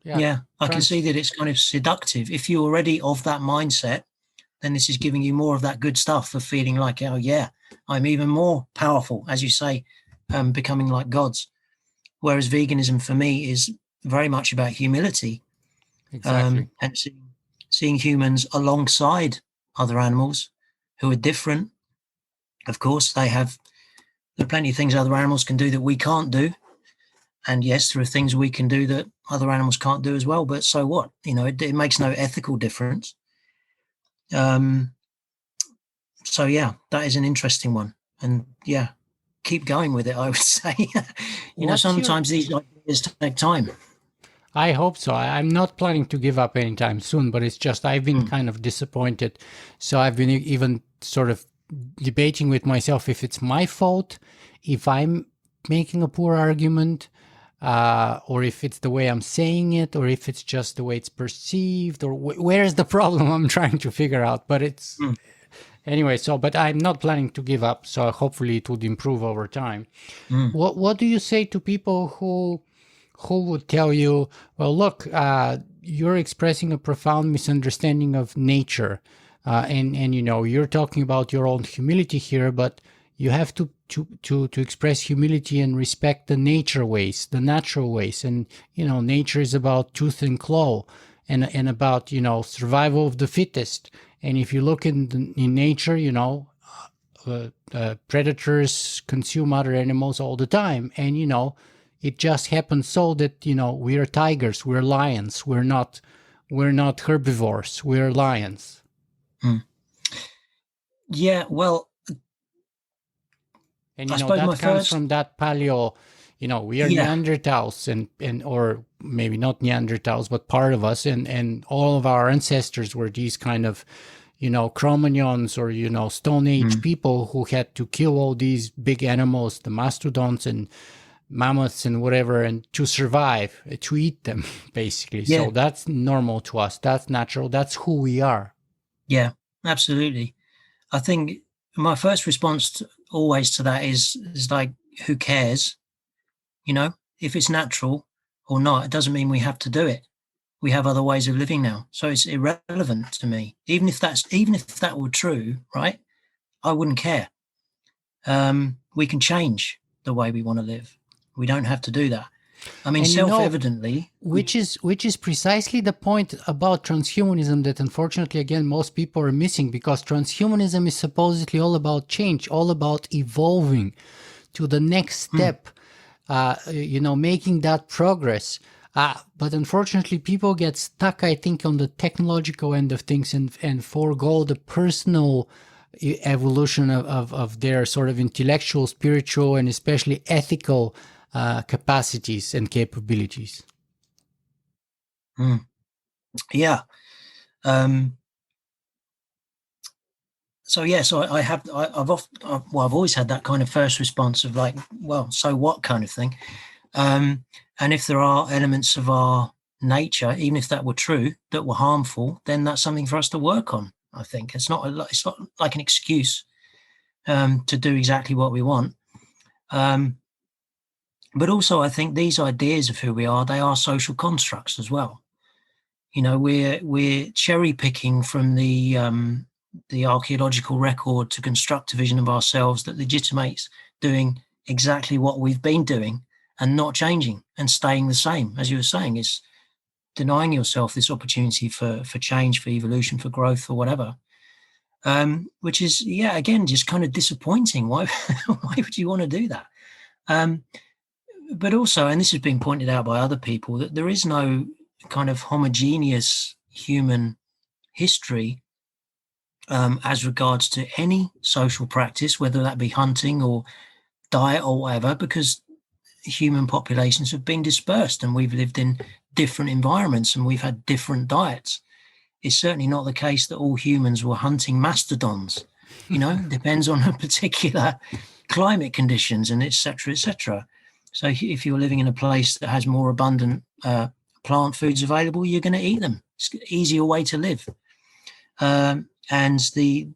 I can see that it's kind of seductive. If you're already of that mindset, then this is giving you more of that good stuff of feeling like, oh yeah, I'm even more powerful, as you say, becoming like gods. Whereas veganism for me is very much about humility. Exactly. And seeing humans alongside other animals who are different. Of course, there are plenty of things other animals can do that we can't do. And yes, there are things we can do that other animals can't do as well. But so what? It makes no ethical difference. So yeah, that is an interesting one. And yeah, keep going with it, I would say. Sometimes these ideas take time. I hope so. I'm not planning to give up anytime soon, but it's just I've been kind of disappointed. So I've been even sort of debating with myself if it's my fault, if I'm making a poor argument, or if it's the way I'm saying it, or if it's just the way it's perceived, or where's the problem I'm trying to figure out. But it's anyway, but I'm not planning to give up. So hopefully it would improve over time. What do you say to people who would tell you, well, look, you're expressing a profound misunderstanding of nature, and you're talking about your own humility here, but you have to express humility and respect the natural ways, and nature is about tooth and claw, and about survival of the fittest. And if you look in nature, predators consume other animals all the time, and it just happens so that we are tigers, we're lions, we're not herbivores, we're lions. Yeah, well, and I suppose that comes from that paleo. We are Neanderthals, and or maybe not Neanderthals, but part of us, and all of our ancestors were these kind of Cro-Magnons or Stone Age people who had to kill all these big animals, the mastodons and mammoths and whatever, and to survive, to eat them, basically. Yeah. So that's normal to us. That's natural. That's who we are. Yeah, absolutely. I think my first response always to that is like, who cares? If it's natural or not, it doesn't mean we have to do it. We have other ways of living now, so it's irrelevant to me. Even if that were true, right? I wouldn't care. We can change the way we want to live. We don't have to do that. I mean, self-evidently, which is precisely the point about transhumanism that unfortunately, again, most people are missing, because transhumanism is supposedly all about change, all about evolving to the next step, making that progress. But unfortunately, people get stuck, I think, on the technological end of things and forego the personal evolution of their sort of intellectual, spiritual, and especially ethical capacities and capabilities. Yeah. So I've always had that kind of first response of like, well, so what kind of thing. And if there are elements of our nature, even if that were true, that were harmful, then that's something for us to work on. I think it's not like an excuse to do exactly what we want. But also, I think these ideas of who we are, they are social constructs as well. We're cherry picking from the archaeological record to construct a vision of ourselves that legitimates doing exactly what we've been doing and not changing and staying the same. As you were saying, it's denying yourself this opportunity for change, for evolution, for growth, or whatever. Which is, again, just kind of disappointing. Why would you want to do that? But also, and this has been pointed out by other people, that there is no kind of homogeneous human history as regards to any social practice, whether that be hunting or diet or whatever, because human populations have been dispersed and we've lived in different environments and we've had different diets. It's certainly not the case that all humans were hunting mastodons. Depends on a particular climate conditions and et cetera. So if you're living in a place that has more abundant plant foods available, you're going to eat them. It's an easier way to live. And the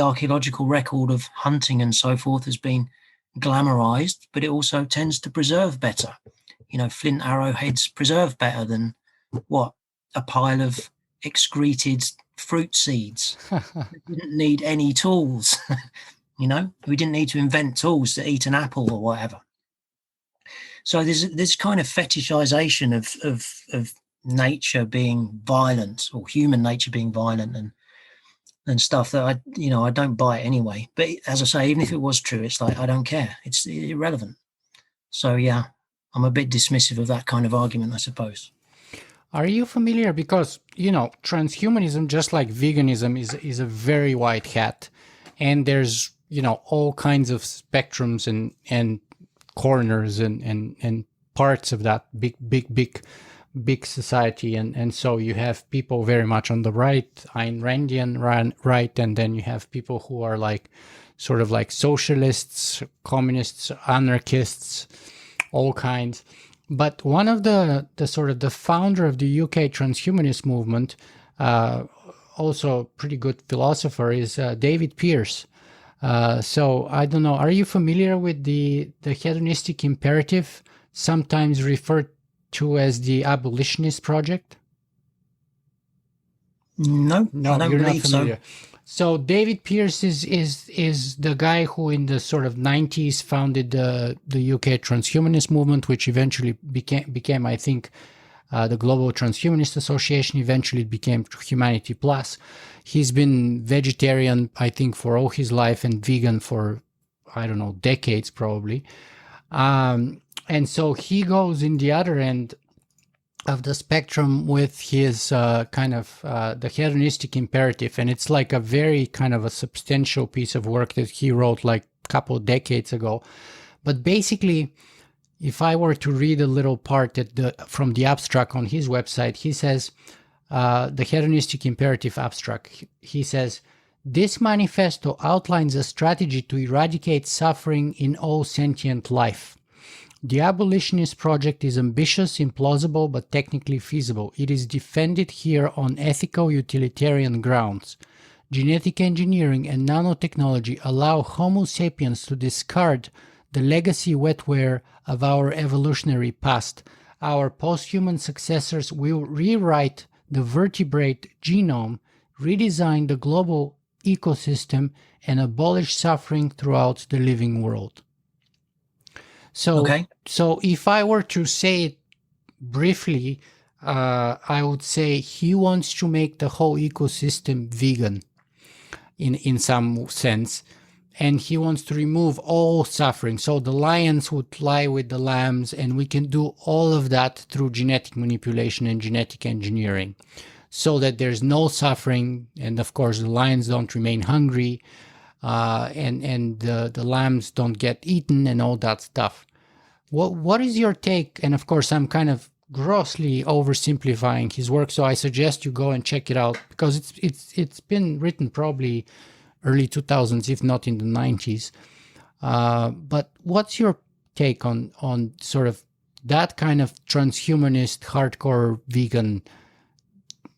archaeological record of hunting and so forth has been glamorized, but it also tends to preserve better. Flint arrowheads preserve better than a pile of excreted fruit seeds. We didn't need any tools. We didn't need to invent tools to eat an apple or whatever. So there's this kind of fetishization of nature being violent, or human nature being violent, and stuff that I don't buy anyway. But as I say, even if it was true, it's like, I don't care. It's irrelevant. So yeah, I'm a bit dismissive of that kind of argument, I suppose. Are you familiar? Because transhumanism, just like veganism, is a very wide hat, and there's all kinds of spectrums and corners and parts of that big society, and so you have people very much on the right, Ayn Randian right, and then you have people who are like sort of like socialists, communists, anarchists, all kinds. But one of the sort of the founder of the UK transhumanist movement, also pretty good philosopher, is David Pearce. So I don't know, are you familiar with the hedonistic imperative, sometimes referred to as the abolitionist project? No, I don't believe so. So David Pearce is the guy who in the sort of 90s founded the UK transhumanist movement, which eventually became I think, the Global Transhumanist Association. Eventually it became Humanity Plus. He's been vegetarian, I think, for all his life, and vegan for, I don't know, decades probably. And so he goes in the other end of the spectrum with his the hedonistic imperative. And it's like a very kind of a substantial piece of work that he wrote like a couple of decades ago. But basically, if I were to read a little part from the abstract on his website, he says, the hedonistic imperative abstract, he says, this manifesto outlines a strategy to eradicate suffering in all sentient life. The abolitionist project is ambitious, implausible, but technically feasible. It is defended here on ethical utilitarian grounds. Genetic engineering and nanotechnology allow Homo sapiens to discard the legacy wetware of our evolutionary past. Our post-human successors will rewrite the vertebrate genome, redesign the global ecosystem, and abolish suffering throughout the living world. So, so if I were to say it briefly, I would say he wants to make the whole ecosystem vegan in some sense, and he wants to remove all suffering. So the lions would lie with the lambs, and we can do all of that through genetic manipulation and genetic engineering, so that there's no suffering, and of course the lions don't remain hungry, and the lambs don't get eaten and all that stuff. What is your take? And of course, I'm kind of grossly oversimplifying his work, so I suggest you go and check it out, because it's been written probably early 2000s, if not in the 90s. But what's your take on sort of that kind of transhumanist, hardcore vegan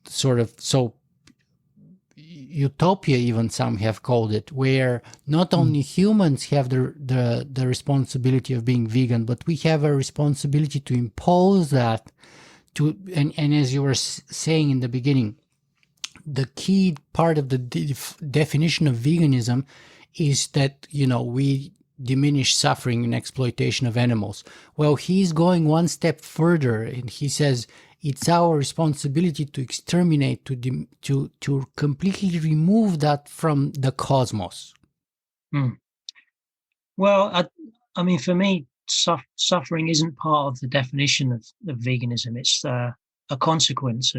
sort of, so utopia, even some have called it, where not only humans have the responsibility of being vegan, but we have a responsibility to impose that to, and as you were saying in the beginning, the key part of the definition of veganism is that, you know, we diminish suffering and exploitation of animals. Well, he's going one step further, and he says it's our responsibility to exterminate, to completely remove that from the cosmos. Well, I mean, for me, suffering isn't part of the definition of veganism. It's a consequence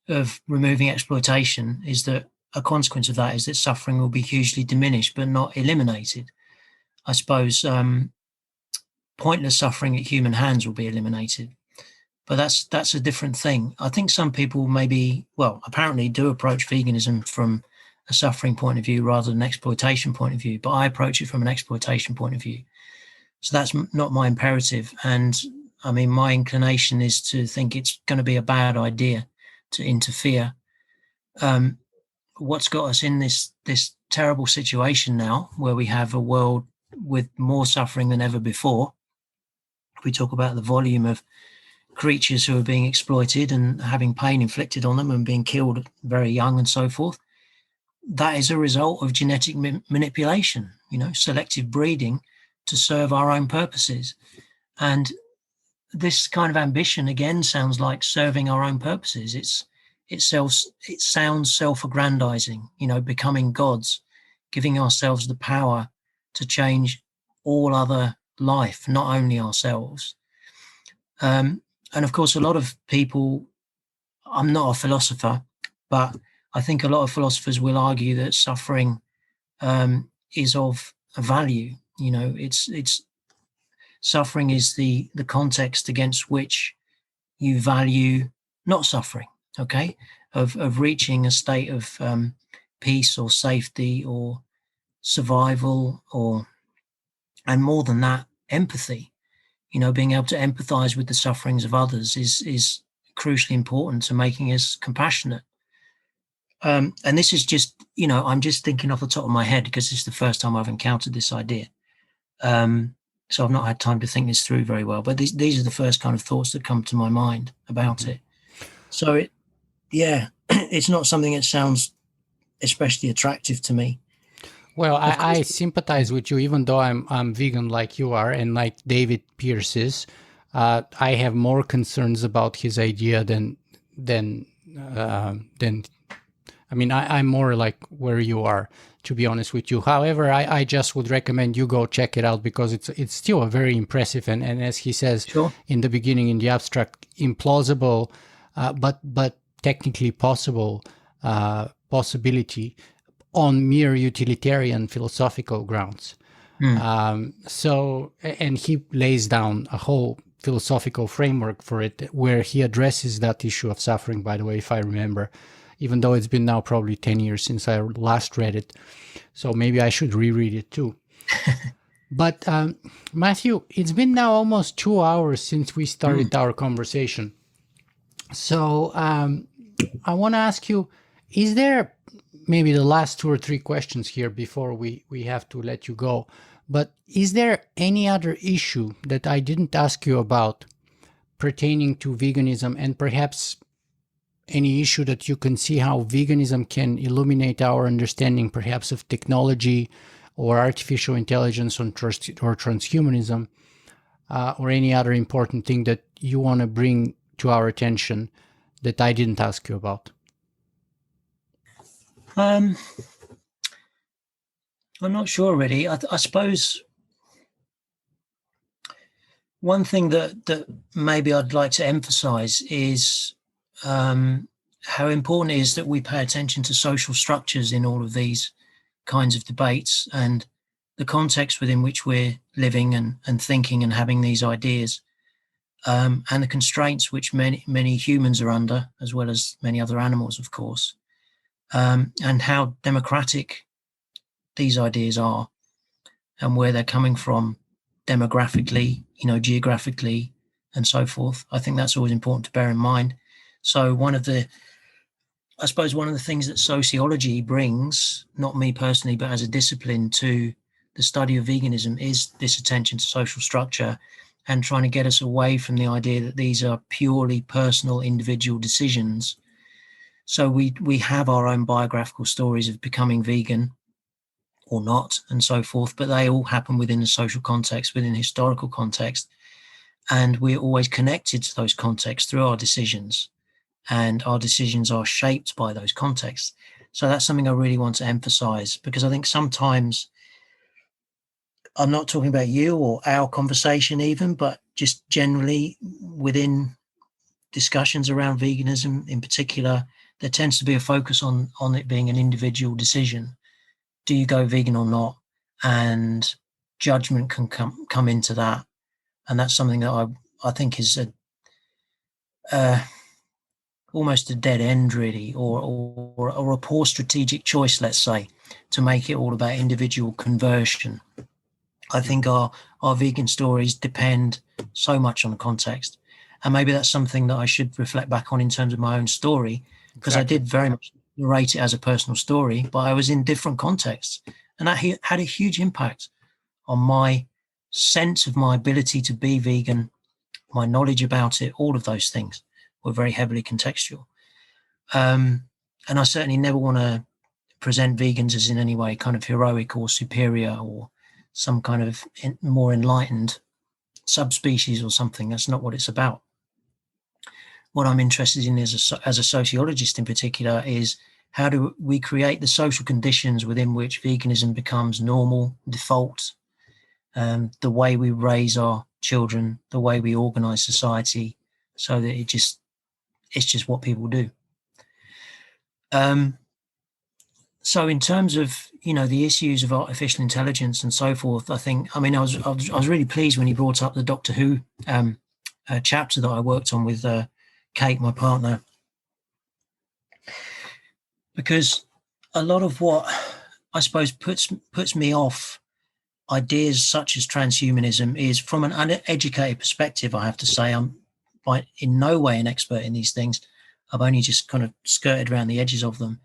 of removing exploitation. Is that a consequence of that is that suffering will be hugely diminished, but not eliminated. I suppose pointless suffering at human hands will be eliminated, but that's a different thing. I think some people apparently do approach veganism from a suffering point of view rather than an exploitation point of view, but I approach it from an exploitation point of view. So that's not my imperative. And I mean, my inclination is to think it's going to be a bad idea to interfere. What's got us in this terrible situation now, where we have a world with more suffering than ever before. We talk about the volume of creatures who are being exploited and having pain inflicted on them and being killed very young and so forth. That is a result of genetic manipulation, selective breeding to serve our own purposes. And this kind of ambition, again, sounds like serving our own purposes. It sounds self-aggrandizing, becoming gods, giving ourselves the power to change all other life, not only ourselves. And of course, a lot of people, I'm not a philosopher, but I think a lot of philosophers will argue that suffering is of value. It's suffering is the context against which you value not suffering, okay, of reaching a state of peace or safety or survival, and more than that, empathy. Being able to empathize with the sufferings of others is crucially important to making us compassionate. And this is just, I'm just thinking off the top of my head because it's the first time I've encountered this idea. So I've not had time to think this through very well, but these are the first kind of thoughts that come to my mind about it. So it's not something that sounds especially attractive to me. Well, I sympathize with you, even though I'm vegan like you are, and like David Pierce is. I have more concerns about his idea than I mean, I'm more like where you are, to be honest with you. However, I just would recommend you go check it out, because it's still a very impressive, and as he says Sure. in the beginning, in the abstract, implausible, but technically possible possibility on mere utilitarian philosophical grounds. So, and he lays down a whole philosophical framework for it, where he addresses that issue of suffering, by the way, if I remember, even though it's been now probably 10 years since I last read it. So maybe I should reread it too. But Matthew, it's been now almost 2 hours since we started our conversation. So I want to ask you, is there maybe the last 2 or 3 questions here before we have to let you go, but is there any other issue that I didn't ask you about pertaining to veganism, and perhaps any issue that you can see how veganism can illuminate our understanding perhaps of technology or artificial intelligence or transhumanism, or any other important thing that you want to bring to our attention that I didn't ask you about? I'm not sure really. I suppose one thing that maybe I'd like to emphasize is how important it is that we pay attention to social structures in all of these kinds of debates, and the context within which we're living and thinking and having these ideas, and the constraints which many humans are under, as well as many other animals, of course, and how democratic these ideas are, and where they're coming from demographically, geographically, and so forth. I think that's always important to bear in mind. So one of the things that sociology brings, not me personally, but as a discipline, to the study of veganism is this attention to social structure, and trying to get us away from the idea that these are purely personal individual decisions. So we have our own biographical stories of becoming vegan or not, and so forth, but they all happen within a social context, within a historical context, and we're always connected to those contexts through our decisions, and our decisions are shaped by those contexts. So that's something I really want to emphasize, because I think sometimes, I'm not talking about you or our conversation even, but just generally within discussions around veganism in particular, there tends to be a focus on it being an individual decision. Do you go vegan or not? And judgment can come into that. And that's something that I think is almost a dead end, really, or a poor strategic choice, let's say, to make it all about individual conversion. I think our vegan stories depend so much on context. And maybe that's something that I should reflect back on in terms of my own story, because I did very much narrate it as a personal story, but I was in different contexts. And that had a huge impact on my sense of my ability to be vegan, my knowledge about it. All of those things were very heavily contextual. And I certainly never want to present vegans as in any way kind of heroic or superior or some kind of more enlightened subspecies or something. That's not what it's about. What I'm interested in as a sociologist in particular is how do we create the social conditions within which veganism becomes normal, default, the way we raise our children, the way we organize society, so that it's just what people do. So in terms of, the issues of artificial intelligence and so forth, I was really pleased when he brought up the Doctor Who chapter that I worked on with Kate, my partner, because a lot of what I suppose puts me off ideas such as transhumanism is from an uneducated perspective. I have to say I'm in no way an expert in these things. I've only just kind of skirted around the edges of them.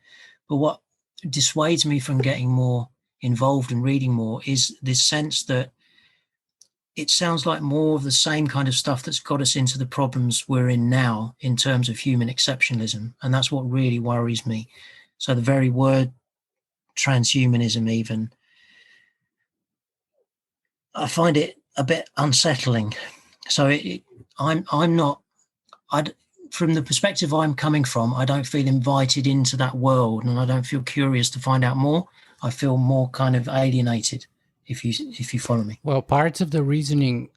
But what dissuades me from getting more involved and reading more is this sense that it sounds like more of the same kind of stuff that's got us into the problems we're in now in terms of human exceptionalism. And that's what really worries me. So the very word transhumanism even, I find it a bit unsettling, So I'm not. I From the perspective I'm coming from, I don't feel invited into that world, and I don't feel curious to find out more. I feel more kind of alienated, if you follow me. Well, parts of the reasoning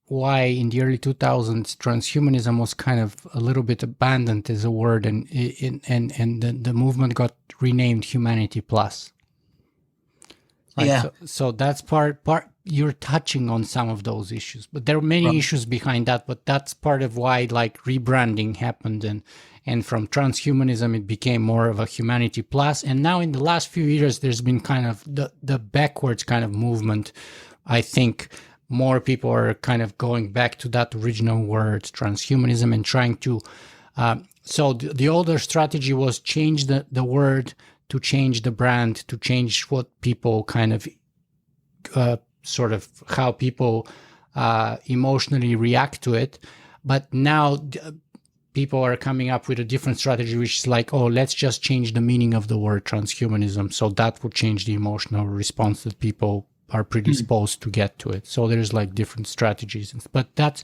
why in the early 2000s transhumanism was kind of a little bit abandoned as a word, and the movement got renamed Humanity Plus. Right. Yeah. So that's part you're touching on some of those issues, but there are many Right. issues behind that. But that's part of why like rebranding happened, and from transhumanism it became more of a Humanity Plus. And now in the last few years, there's been kind of the backwards kind of movement. I think more people are kind of going back to that original word, transhumanism, and trying to. So the older strategy was change the word, to change the brand, to change what people kind of sort of how people emotionally react to it. But now people are coming up with a different strategy, which is like, oh, let's just change the meaning of the word transhumanism. So that would change the emotional response that people are predisposed to get to it. So there's like different strategies. But that's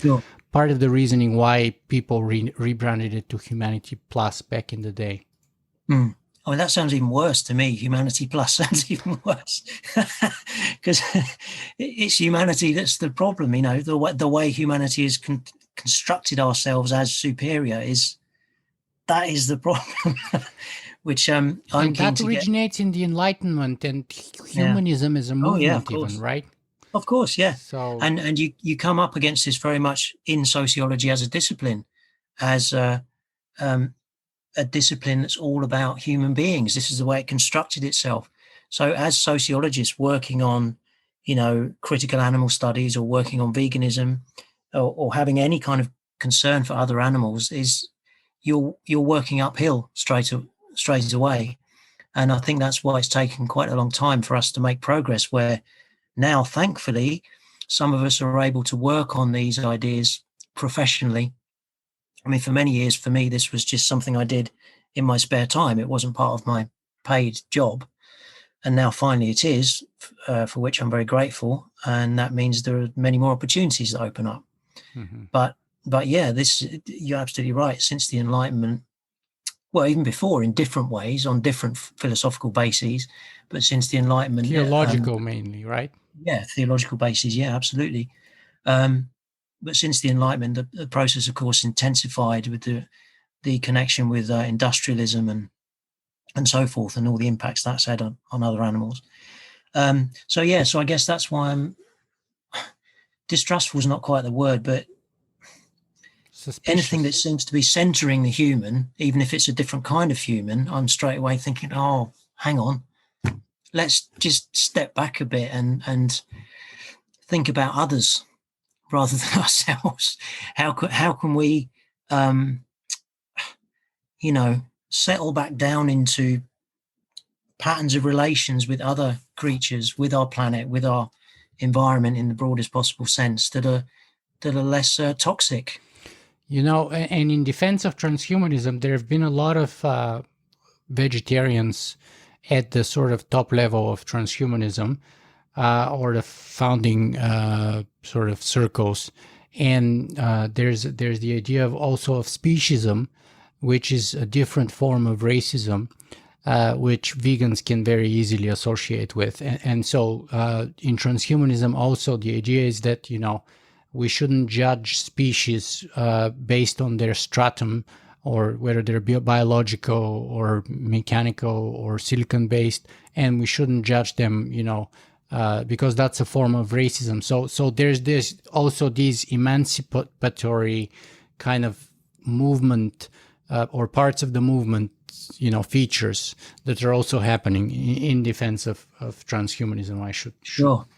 part of the reasoning why people rebranded it to Humanity Plus back in the day. I mean, that sounds even worse to me. Humanity Plus sounds even worse, because it's humanity that's the problem. You know, the way humanity has constructed ourselves as superior is the problem. Which I'm keen that to originates in the Enlightenment and humanism as a movement, even, right? Of course, yeah. So and you come up against this very much in sociology as a discipline, as a discipline that's all about human beings. This is the way it constructed itself. So as sociologists working on, you know, critical animal studies, or working on veganism, or having any kind of concern for other animals, is you're working uphill straight away. And I think that's why it's taken quite a long time for us to make progress, where now, thankfully, some of us are able to work on these ideas professionally. I mean, for many years, for me, this was just something I did in my spare time. It wasn't part of my paid job. And now finally it is, for which I'm very grateful. And that means there are many more opportunities that open up. But yeah, you're absolutely right. Since the Enlightenment, well, even before, in different ways, on different philosophical bases, but since the Enlightenment... Theological mainly, right? Yeah, theological bases, yeah, absolutely. But since the Enlightenment, the process, of course, intensified with the connection with industrialism and so forth, and all the impacts that's had on other animals. So I guess that's why I'm... distrustful is not quite the word, but suspicious. Anything that seems to be centering the human, even if it's a different kind of human, I'm straight away thinking, oh, hang on, let's just step back a bit and think about others rather than ourselves. How can we, settle back down into patterns of relations with other creatures, with our planet, with our environment in the broadest possible sense, that are less toxic. You know, and in defense of transhumanism, there have been a lot of vegetarians at the sort of top level of transhumanism, or the founding sort of circles. And there's the idea of also of speciesism, which is a different form of racism, which vegans can very easily associate with. And so in transhumanism also, the idea is that, you know, we shouldn't judge species based on their stratum, or whether they're biological or mechanical or silicon based, and we shouldn't judge them, you know, because that's a form of racism. So there's this also these emancipatory kind of movement, or parts of the movement, you know, features that are also happening in defense of transhumanism. I should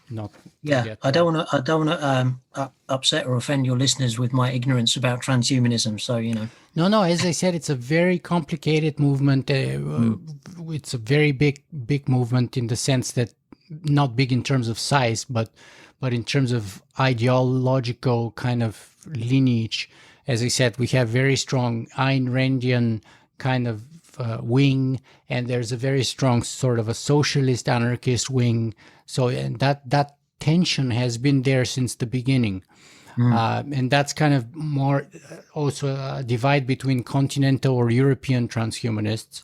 not. Yeah, I don't want to upset or offend your listeners with my ignorance about transhumanism. So, you know. No. As I said, it's a very complicated movement. It's a very big movement in the sense that not big in terms of size, but in terms of ideological kind of lineage. As I said, we have very strong Ayn Randian kind of wing, and there's a very strong sort of a socialist anarchist wing. So, and that tension has been there since the beginning. And that's kind of more also a divide between continental or European transhumanists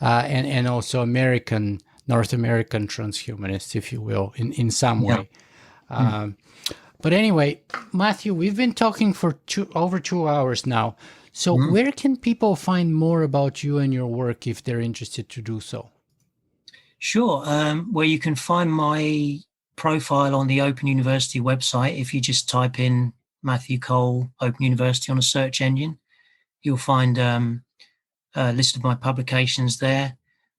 and also North American transhumanists, if you will, in some way. But anyway, Matthew, we've been talking for over 2 hours now. So where can people find more about you and your work if they're interested to do so? Sure. Well, you can find my profile on the Open University website. If you just type in Matthew Cole, Open University on a search engine, you'll find a list of my publications there.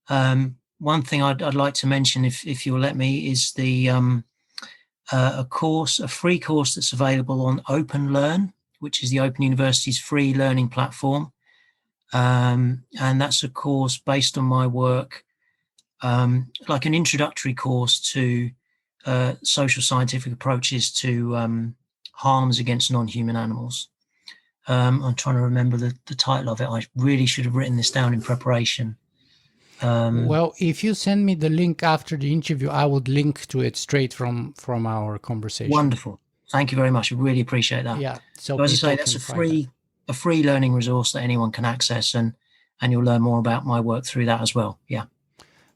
One thing I'd like to mention, if you'll let me, is the a free course that's available on Open Learn, which is the Open University's free learning platform. And that's a course based on my work, like an introductory course to social scientific approaches to harms against non-human animals. I'm trying to remember the title of it. I really should have written this down in preparation. Well, if you send me the link after the interview, I would link to it straight from our conversation. Wonderful. Thank you very much. I really appreciate that. Yeah. So as I say, that's a free learning resource that anyone can access, and you'll learn more about my work through that as well. Yeah.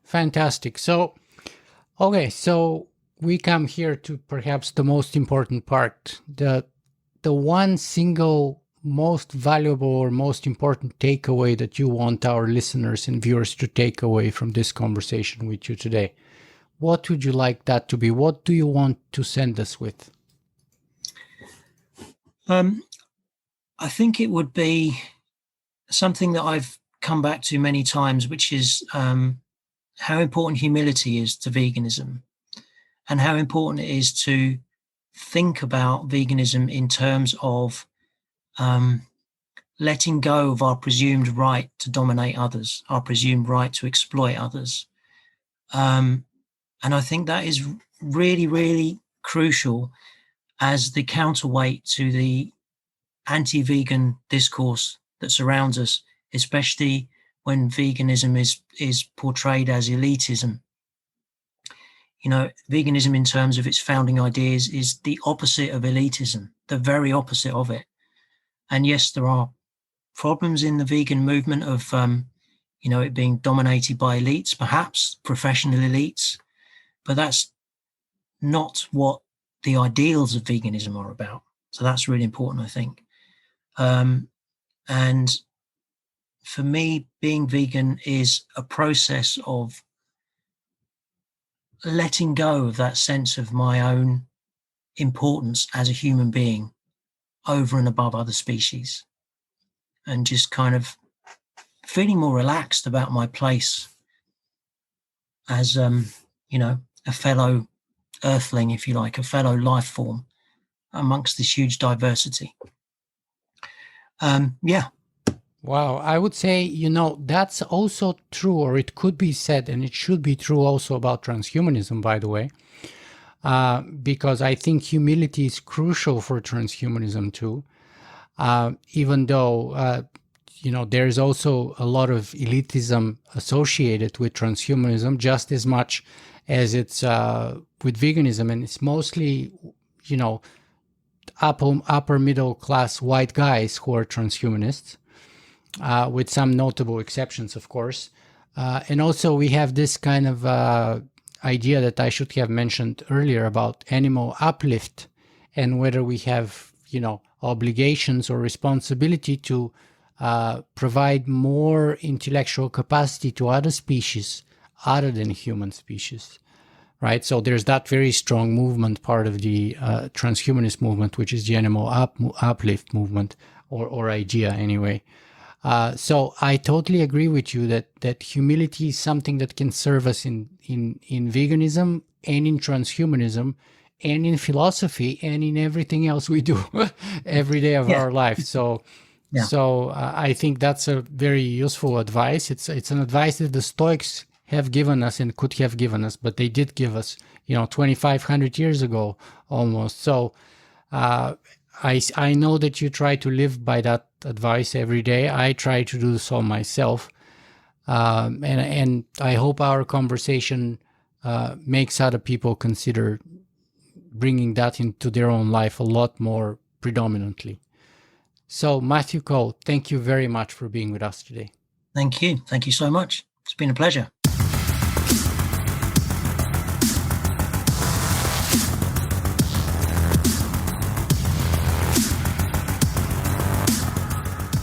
Fantastic. So, okay, so we come here to perhaps the most important part, the one single most valuable or most important takeaway that you want our listeners and viewers to take away from this conversation with you today. What would you like that to be? What do you want to send us with? I think it would be something that I've come back to many times, which is how important humility is to veganism, and how important it is to think about veganism in terms of letting go of our presumed right to dominate others, our presumed right to exploit others. And I think that is really, really crucial as the counterweight to the anti-vegan discourse that surrounds us, especially when veganism is portrayed as elitism. You know, veganism in terms of its founding ideas is the opposite of elitism, the very opposite of it. And yes, there are problems in the vegan movement of, it being dominated by elites, perhaps professional elites, but that's not what the ideals of veganism are about. So that's really important, I think. And for me, being vegan is a process of letting go of that sense of my own importance as a human being over and above other species, and just kind of feeling more relaxed about my place as, a fellow earthling, if you like, a fellow life form amongst this huge diversity. Yeah. Wow. I would say, that's also true, or it could be said, and it should be true also about transhumanism, by the way, because I think humility is crucial for transhumanism too, even though, there's also a lot of elitism associated with transhumanism, just as much as it's with veganism. And it's mostly, upper middle class white guys who are transhumanists, with some notable exceptions, of course. And also we have this kind of idea that I should have mentioned earlier about animal uplift, and whether we have, obligations or responsibility to provide more intellectual capacity to other species other than human species, right? So there's that very strong movement, part of the transhumanist movement, which is the animal uplift movement, or idea anyway. So I totally agree with you that humility is something that can serve us in veganism and in transhumanism and in philosophy and in everything else we do every day of our life. So I think that's a very useful advice. It's an advice that the Stoics have given us and could have given us, but they did give us, 2,500 years ago almost. So I know that you try to live by that advice every day. I try to do so myself. And I hope our conversation makes other people consider bringing that into their own life a lot more predominantly. So Matthew Cole, thank you very much for being with us today. Thank you. Thank you so much. It's been a pleasure.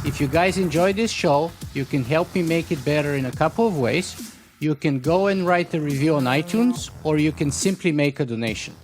If you guys enjoyed this show, you can help me make it better in a couple of ways. You can go and write a review on iTunes, or you can simply make a donation.